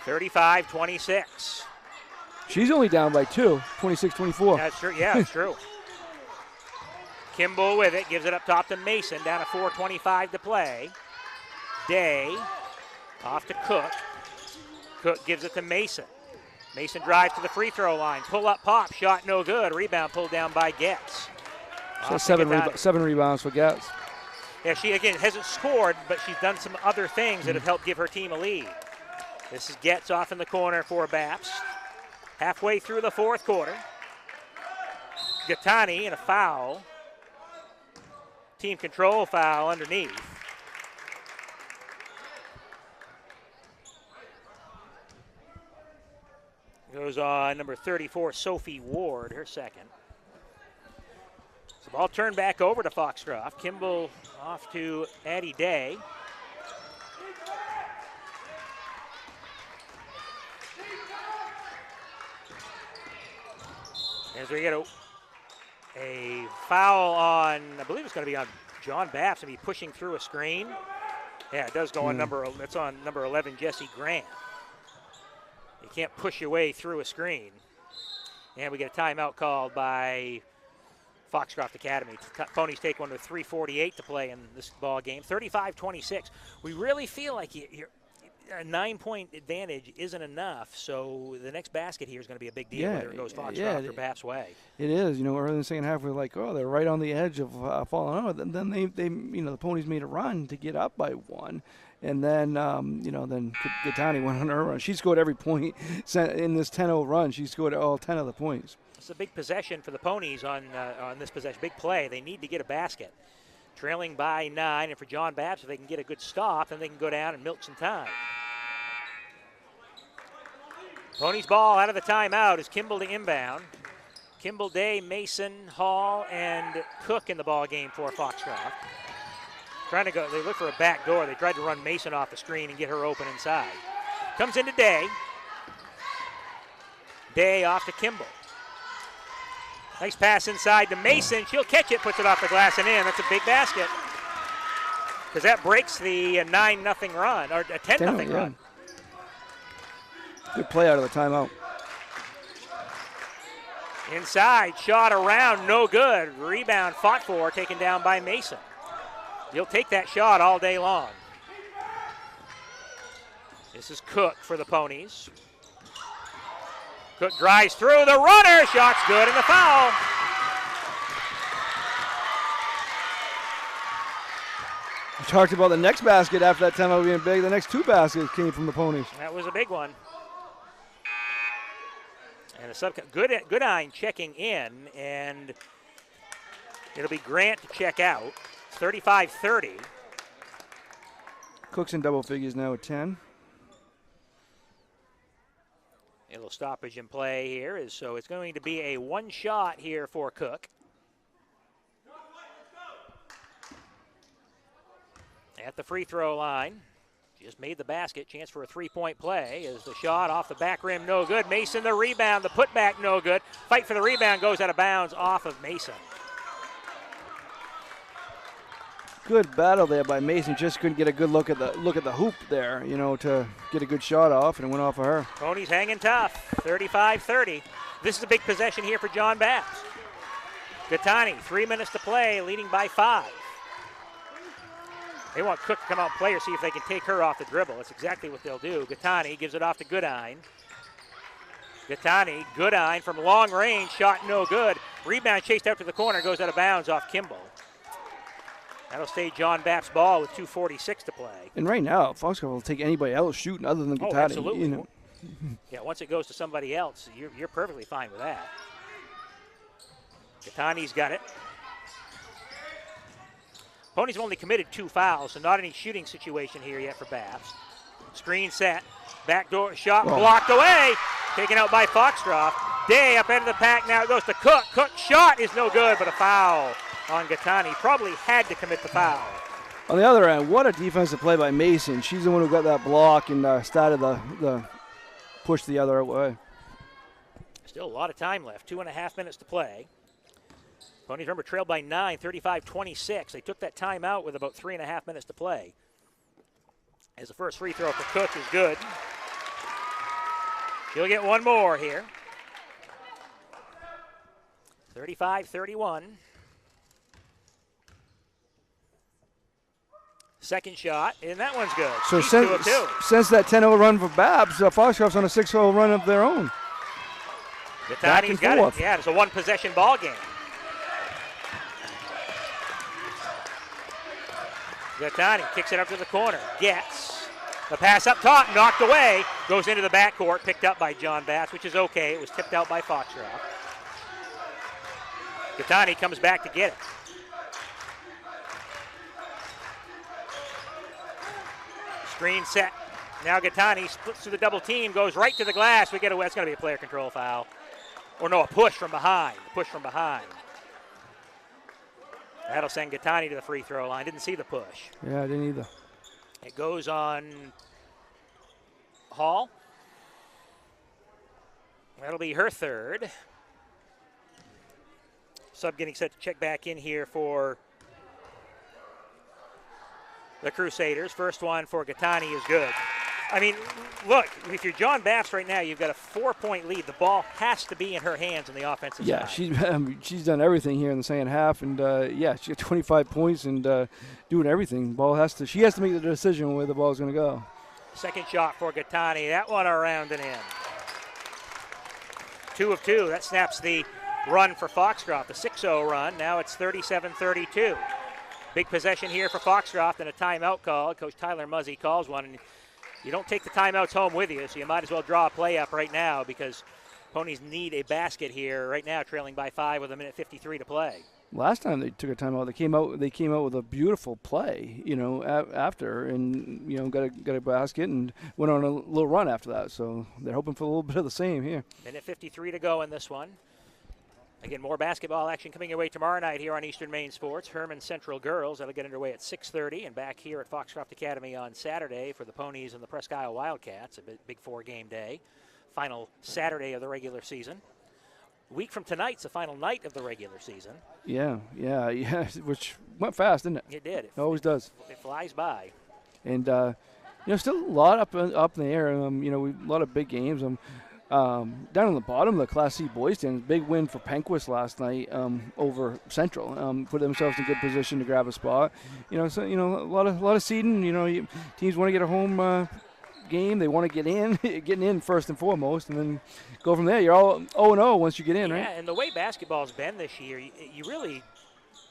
35-26. She's only down by 2, 26-24. That's true. Yeah, that's true. Kimball with it, gives it up top to Mason, down to 4:25 to play. Day off to Cook. Cook gives it to Mason. Mason drives to the free throw line. Pull up pop, shot no good. Rebound pulled down by Getz. So 7 rebounds for Getz. Yeah, she, again, hasn't scored, but she's done some other things that have helped give her team a lead. This is Getz off in the corner for Bapst. Halfway through the fourth quarter. Gattani in a foul. Team control foul underneath. Goes on number 34, Sophie Ward, her second. So ball turned back over to Foxcroft. Kimball off to Addie Day. As we get a foul on, I believe it's going to be on John Bapst, and be pushing through a screen. Yeah, it does go on it's on number 11, Jesse Grant. You can't push your way through a screen. And we get a timeout called by Foxcroft Academy. Ponies take one with 3:48 to play in this ball game. 35-26. We really feel like a 9-point advantage isn't enough, so the next basket here is going to be a big deal, whether it goes Foxcroft or Bapst's way. It is. Early in the second half, we're like, oh, they're right on the edge of falling out. Then they the Ponies made a run to get up by one. And then, then Gattani went on her run. She scored every point in this 10-0 run. She scored all 10 of the points. It's a big possession for the Ponies on this possession. Big play. They need to get a basket. Trailing by 9, and for John Bapst, if they can get a good stop, then they can go down and milk some time. Ponies ball out of the timeout is Kimball to inbound. Kimball, Day, Mason, Hall, and Cook in the ball game for Foxcroft. Trying to go, they look for a back door. They tried to run Mason off the screen and get her open inside. Comes into Day. Day off to Kimball. Nice pass inside to Mason. She'll catch it, puts it off the glass and in. That's a big basket. Because that breaks the 9-0 run, or a 10-0 run. Good play out of the timeout. Inside, shot around, no good. Rebound fought for, taken down by Mason. You'll take that shot all day long. This is Cook for the Ponies. Cook drives through the runner. Shot's good and the foul. We talked about the next basket after that timeout being big. The next two baskets came from the Ponies. That was a big one. And a Goodine checking in, and it'll be Grant to check out. 35-30. Cook's in double figures now at 10. A little stoppage in play here, so it's going to be a one shot here for Cook. At the free throw line. Just made the basket. Chance for a three-point play as the shot off the back rim, no good. Mason the rebound, the putback, no good. Fight for the rebound, goes out of bounds off of Mason. Good battle there by Mason. Just couldn't get a good look at the hoop there, to get a good shot off, and it went off of her. Ponies hanging tough, 35-30. This is a big possession here for John Bapst. Gattani, 3 minutes to play, leading by 5. They want Cook to come out and play her, see if they can take her off the dribble. That's exactly what they'll do. Gattani gives it off to Goodine. Goodine from long range, shot no good. Rebound chased out to the corner, goes out of bounds off Kimball. That'll stay John Bapst's ball with 2:46 to play. And right now, Foxcroft will take anybody else shooting other than Gattani. Oh, absolutely. Yeah, once it goes to somebody else, you're perfectly fine with that. Gattani's got it. Ponies have only committed 2 fouls, so not any shooting situation here yet for Bapst. Screen set. Backdoor shot blocked away. Taken out by Foxcroft. Day up into the pack. Now it goes to Cook. Cook's shot is no good, but a foul on Gattani. Probably had to commit the foul. On the other end, what a defensive play by Mason. She's the one who got that block and started the push the other way. Still a lot of time left. 2.5 minutes to play. Ponies, remember, trailed by 9, 35-26. They took that timeout with about 3.5 minutes to play. As the first free throw for Cook is good. He'll get one more here. 35-31. Second shot, and that one's good. So since that 10-0 run for Bapst, Foxcroft's on a 6-0 run of their own. Gattani's got it. Yeah, it's a one-possession ball game. Gattani kicks it up to the corner. Gets the pass up top, knocked away. Goes into the backcourt, picked up by John Bapst, which is okay. It was tipped out by Foxcroft. Gattani comes back to get it. Screen set. Now Gattani splits through the double team, goes right to the glass. That's going to be a player control foul. Or no, a push from behind. That'll send Gattani to the free throw line. Didn't see the push. Yeah, I didn't either. It goes on Hall. That'll be her third. Sub getting set to check back in here for the Crusaders. First one for Gattani is good. I mean, look, if you're John Bapst right now, you've got a 4-point lead. The ball has to be in her hands on the offensive side. Yeah, she's done everything here in the second half, and she got 25 points and doing everything. She has to make the decision where the ball's going to go. Second shot for Gattani. That one around and in. 2 of 2. That snaps the run for Foxcroft, the 6-0 run. Now it's 37-32. Big possession here for Foxcroft and a timeout call. Coach Tyler Muzzy calls one. And you don't take the timeouts home with you, so you might as well draw a play up right now because Ponies need a basket here right now, trailing by 5 with 1:53 to play. Last time they took a timeout, they came out with a beautiful play, after, and got a basket and went on a little run after that. So they're hoping for a little bit of the same here. 1:53 to go in this one. Again, more basketball action coming your way tomorrow night here on Eastern Maine Sports. Herman Central Girls, that'll get underway at 6:30, and back here at Foxcroft Academy on Saturday for the Ponies and the Presque Isle Wildcats, a big 4-game day. Final Saturday of the regular season. A week from tonight's the final night of the regular season. Yeah, which went fast, didn't it? It did. It always does. It flies by. And, still a lot up in the air. A lot of big games. Down on the bottom, the Class C boys team, big win for Penquist last night over Central. Put themselves in good position to grab a spot. A lot of seeding. Teams want to get a home game. They want to getting in first and foremost, and then go from there. You're all 0-0 once you get in, right? Yeah, and the way basketball's been this year,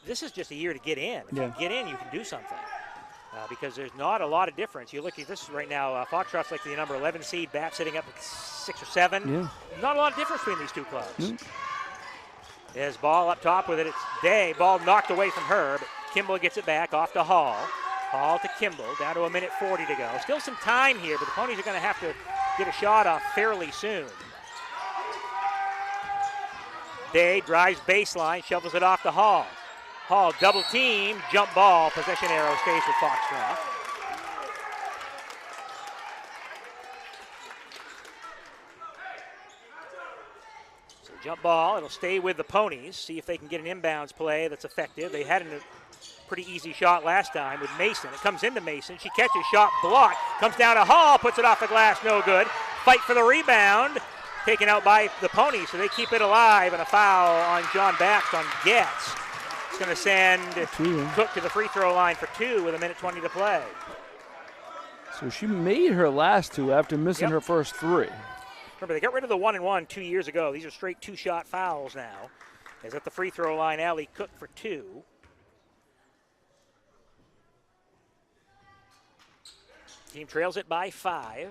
this is just a year to get in. If you get in, you can do something. Because there's not a lot of difference. You look at this right now, Foxcroft's like the number 11 seed, Bapst sitting up at 6 or 7. Yeah. Not a lot of difference between these two clubs. There's ball up top with it. It's Day. Ball knocked away from her, but Kimball gets it back off to Hall. Hall to Kimball, down to 1:40 to go. Still some time here, but the Ponies are going to have to get a shot off fairly soon. Day drives baseline, shovels it off to Hall. Hall double team, jump ball, possession arrow stays with Foxcroft. So jump ball, it'll stay with the Ponies. See if they can get an inbounds play that's effective. They had a pretty easy shot last time with Mason. It comes into Mason. She catches, shot blocked. Comes down to Hall, puts it off the glass, no good. Fight for the rebound, taken out by the Ponies, so they keep it alive, and a foul on John Bapst on Getz. It's going to send Cook to the free throw line for 2 with 1:20 to play. So she made her last 2 after missing her first 3. Remember, they got rid of the 1-and-1 2 years ago. These are straight 2-shot fouls now. As at the free throw line, Allie Cook for 2. Team trails it by 5.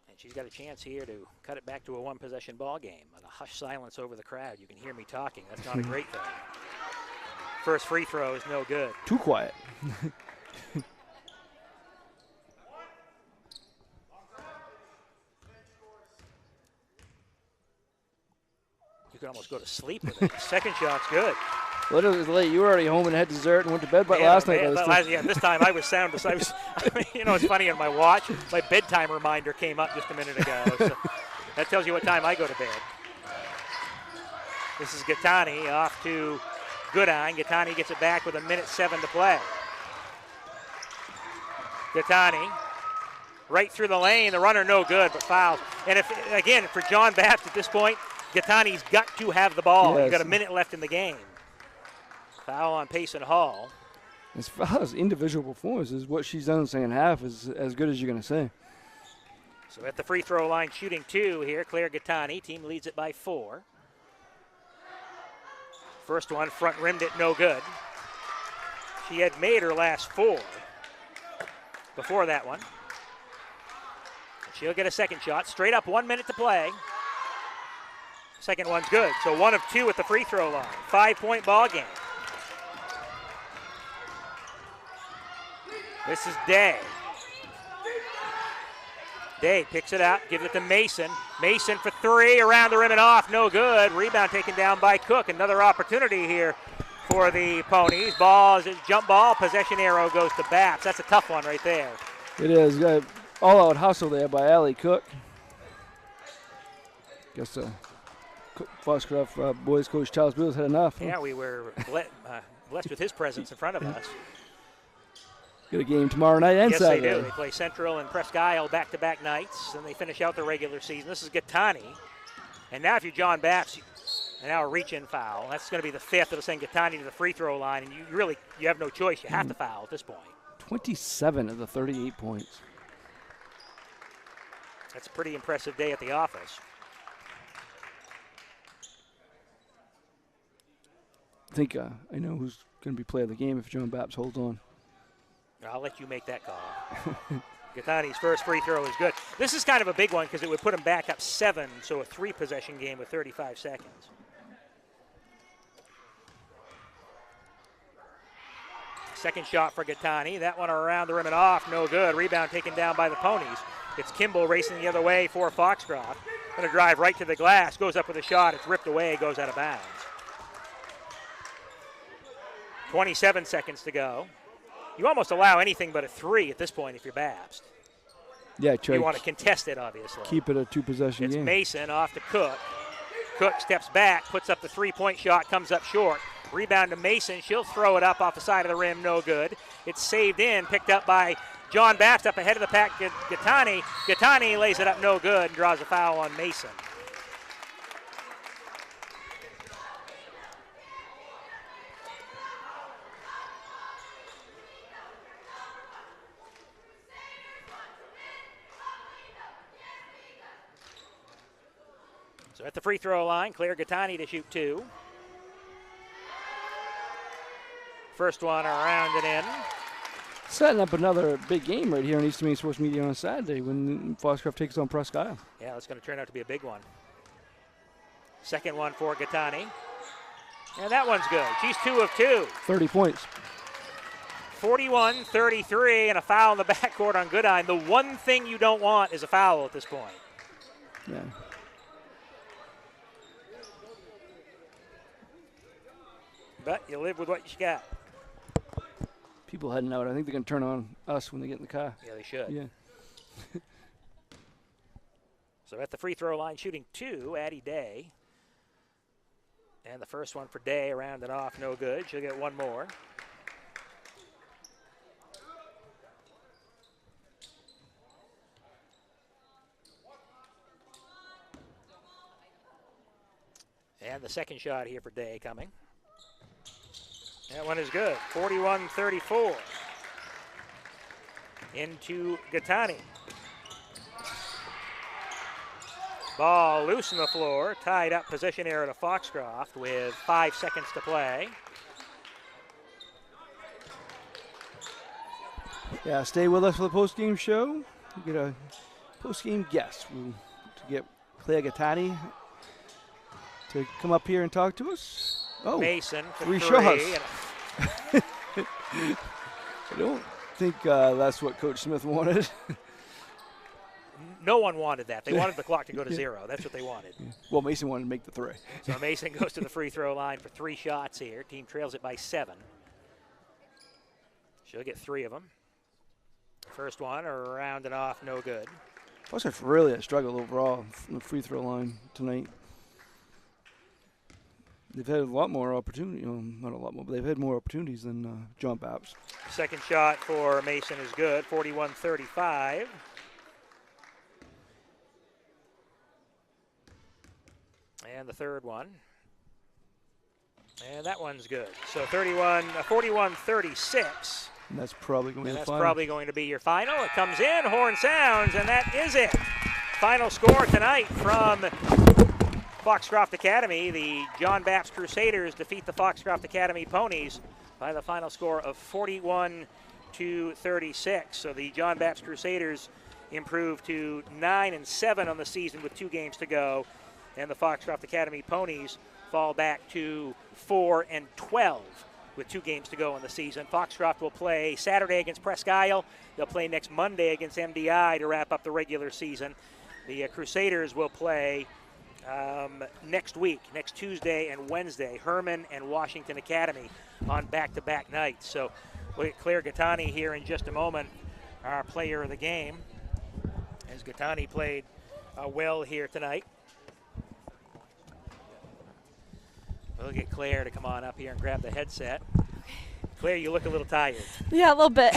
And she's got a chance here to cut it back to a 1-possession ball game. And a hushed silence over the crowd. You can hear me talking. That's not a great thing. First free throw is no good. Too quiet. You could almost go to sleep with it. Second shot's good. Well, it was late. You were already home and had dessert and went to bed last night. This time I was sound asleep. It's funny, on my watch, my bedtime reminder came up just a minute ago. So that tells you what time I go to bed. This is Gattani off to Goodine. Gattani gets it back with 1:07 to play. Gattani right through the lane. The runner no good, but fouls. And for John Bapst at this point, Gattani's got to have the ball. Yes. You've got a minute left in the game. Foul on Payson Hall. As far as individual performances, what she's done in the second half is as good as you're going to say. So at the free throw line, shooting 2 here, Claire Gattani. Team leads it by 4. First one, front rimmed it, no good. She had made her last 4 before that one. She'll get a second shot. Straight up, 1 minute to play. Second one's good. So 1 of 2 at the free throw line. 5-point ball game. This is Day. Day picks it up, gives it to Mason. Mason for three, around the rim and off, no good. Rebound taken down by Cook. Another opportunity here for the Ponies. Ball is a jump ball. Possession arrow goes to Bapst. That's a tough one right there. It is. Got all-out hustle there by Allie Cook. Guess Foxcroft boys coach Charles Beals had enough. Yeah, we were blessed with his presence in front of us. Got a game tomorrow night and Saturday. Yes, they do. They play Central and Presque Isle back-to-back nights, and they finish out the regular season. This is Gattani. And now if you're John Bapst, and now a reach-in foul. That's going to be the fifth. It'll send Gattani to the free throw line, and you have no choice. You have to foul at this point. 27 of the 38 points. That's a pretty impressive day at the office. I think I know who's going to be player of the game if John Bapst holds on. I'll let you make that call. Gattani's first free throw is good. This is kind of a big one because it would put him back up 7, so a 3-possession game with 35 seconds. Second shot for Gattani. That one around the rim and off, no good. Rebound taken down by the Ponies. It's Kimball racing the other way for Foxcroft. Going to drive right to the glass, goes up with a shot. It's ripped away, goes out of bounds. 27 seconds to go. You almost allow anything but a 3 at this point if you're Bapst. Yeah, you want to contest it, obviously. Keep it a 2-possession game. It's Mason off to Cook. Cook steps back, puts up the 3-point shot, comes up short. Rebound to Mason. She'll throw it up off the side of the rim, no good. It's saved in, picked up by John Bapst up ahead of the pack. Gattani. Gattani lays it up, no good, and draws a foul on Mason. So at the free throw line, Claire Gattani to shoot 2. First one around and in. Setting up another big game right here on Eastern Maine Sports Media on Saturday when Foxcroft takes on Presque Isle. Yeah, it's going to turn out to be a big one. Second one for Gattani. And that one's good. She's 2 of 2. 30 points. 41-33 and a foul in the backcourt on Goodine. The one thing you don't want is a foul at this point. Yeah. But you live with what you got. People heading out. I think they're going to turn on us when they get in the car. Yeah, they should. Yeah. So at the free throw line, shooting 2, Addie Day. And the first one for Day, around and off, no good. She'll get one more. And the second shot here for Day coming. That one is good. 41-34. Into Gattani. Ball loose on the floor. Tied up, possession error to Foxcroft with 5 seconds to play. Yeah, stay with us for the post-game show. We get a post-game guest to get Claire Gattani to come up here and talk to us. Oh, Mason for 3. I don't think that's what Coach Smith wanted. No one wanted that. They wanted the clock to go to 0. That's what they wanted. Well, Mason wanted to make the 3. So Mason goes to the free throw line for 3 shots here. Team trails it by 7. She'll get 3 of them. First one around and off, no good. Foxcroft really a struggle overall from the free throw line tonight. They've had a lot more opportunity, not a lot more, but they've had more opportunities than John Bapst. Second shot for Mason is good, 41-35. And the third one. And that one's good. So 41-36. And that's probably going to be the final. That's probably going to be your final. It comes in, horn sounds, and that is it. Final score tonight from Foxcroft Academy. The John Bapst Crusaders defeat the Foxcroft Academy Ponies by the final score of 41-36. So the John Bapst Crusaders improve to 9-7 on the season with 2 games to go, and the Foxcroft Academy Ponies fall back to 4-12 with 2 games to go in the season. Foxcroft will play Saturday against Presque Isle. They'll play next Monday against MDI to wrap up the regular season. The Crusaders will play next week, next Tuesday and Wednesday, Herman and Washington Academy on back-to-back nights. So we'll get Claire Gattani here in just a moment, our player of the game, as Gattani played well here tonight. We'll get Claire to come on up here and grab the headset. Claire, you look a little tired. Yeah, a little bit.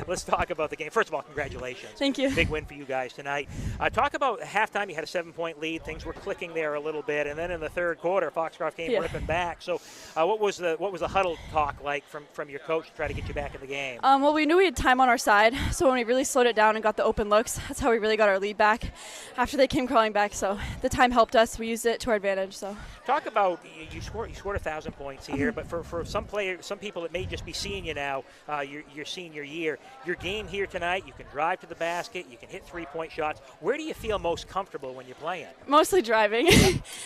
Let's talk about the game. First of all, congratulations. Thank you. Big win for you guys tonight. Talk about halftime. You had a 7-point lead. Things were clicking there a little bit, and then in the third quarter, Foxcroft came ripping back. So, what was the huddle talk like from your coach to try to get you back in the game? Well, we knew we had time on our side, so when we really slowed it down and got the open looks, that's how we really got our lead back after they came crawling back. So the time helped us. We used it to our advantage. So talk about you scored 1,000 points here, but for some players, some people that may just be seeing you now, your senior year, your game here tonight, you can drive to the basket, you can hit 3-point shots. Where do you feel most comfortable when you're playing? Mostly driving,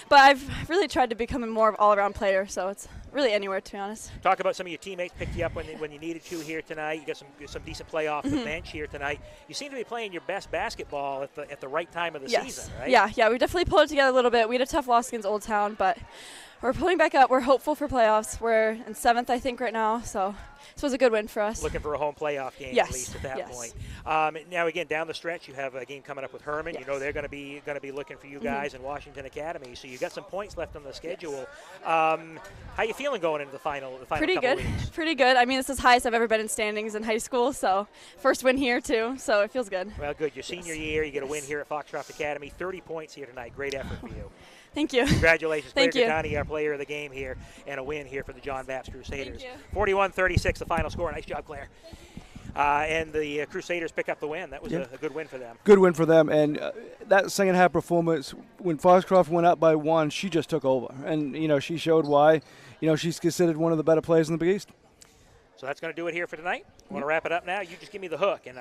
but I've really tried to become a more of all-around player, so it's really anywhere, to be honest. Talk about some of your teammates picked you up when you needed to here tonight. You got some decent play off the bench here tonight. You seem to be playing your best basketball at the right time of the season, right? Yeah, we definitely pulled it together a little bit. We had a tough loss against Old Town, but we're pulling back up. We're hopeful for playoffs. We're in 7th, I think, right now, so this was a good win for us. Looking for a home playoff game at least at that point. Now, again, down the stretch, you have a game coming up with Herman. You know they're going to be looking for you guys in Washington Academy, so you've got some points left on the schedule. How you feeling going into the final Pretty couple good. weeks? Pretty good. I mean, this is the highest I've ever been in standings in high school, so first win here, too, so it feels good. Well, good. Your senior year, you get a win here at Foxcroft Academy. 30 points here tonight. Great effort for you. Thank you. Congratulations, Thank Claire you. Gattani, our player of the game here, and a win here for the John Bapst Crusaders. Thank you. 41-36, the final score. Nice job, Claire. And the Crusaders pick up the win. That was a good win for them. Good win for them. And that second half performance, when Foxcroft went up by 1, she just took over. And, she showed why, she's considered one of the better players in the Big East. So that's going to do it here for tonight. Want to wrap it up now? You just give me the hook. And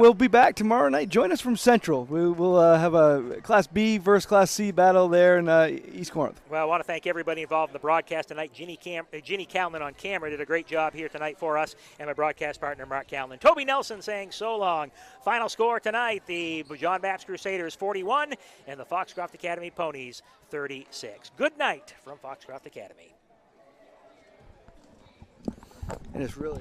we'll be back tomorrow night. Join us from Central. We'll have a Class B versus Class C battle there in East Corinth. Well, I want to thank everybody involved in the broadcast tonight. Ginny Calnan on camera did a great job here tonight for us, and my broadcast partner, Mark Calnan. Toby Nelson saying so long. Final score tonight, the John Bapst Crusaders 41 and the Foxcroft Academy Ponies 36. Good night from Foxcroft Academy. And it's really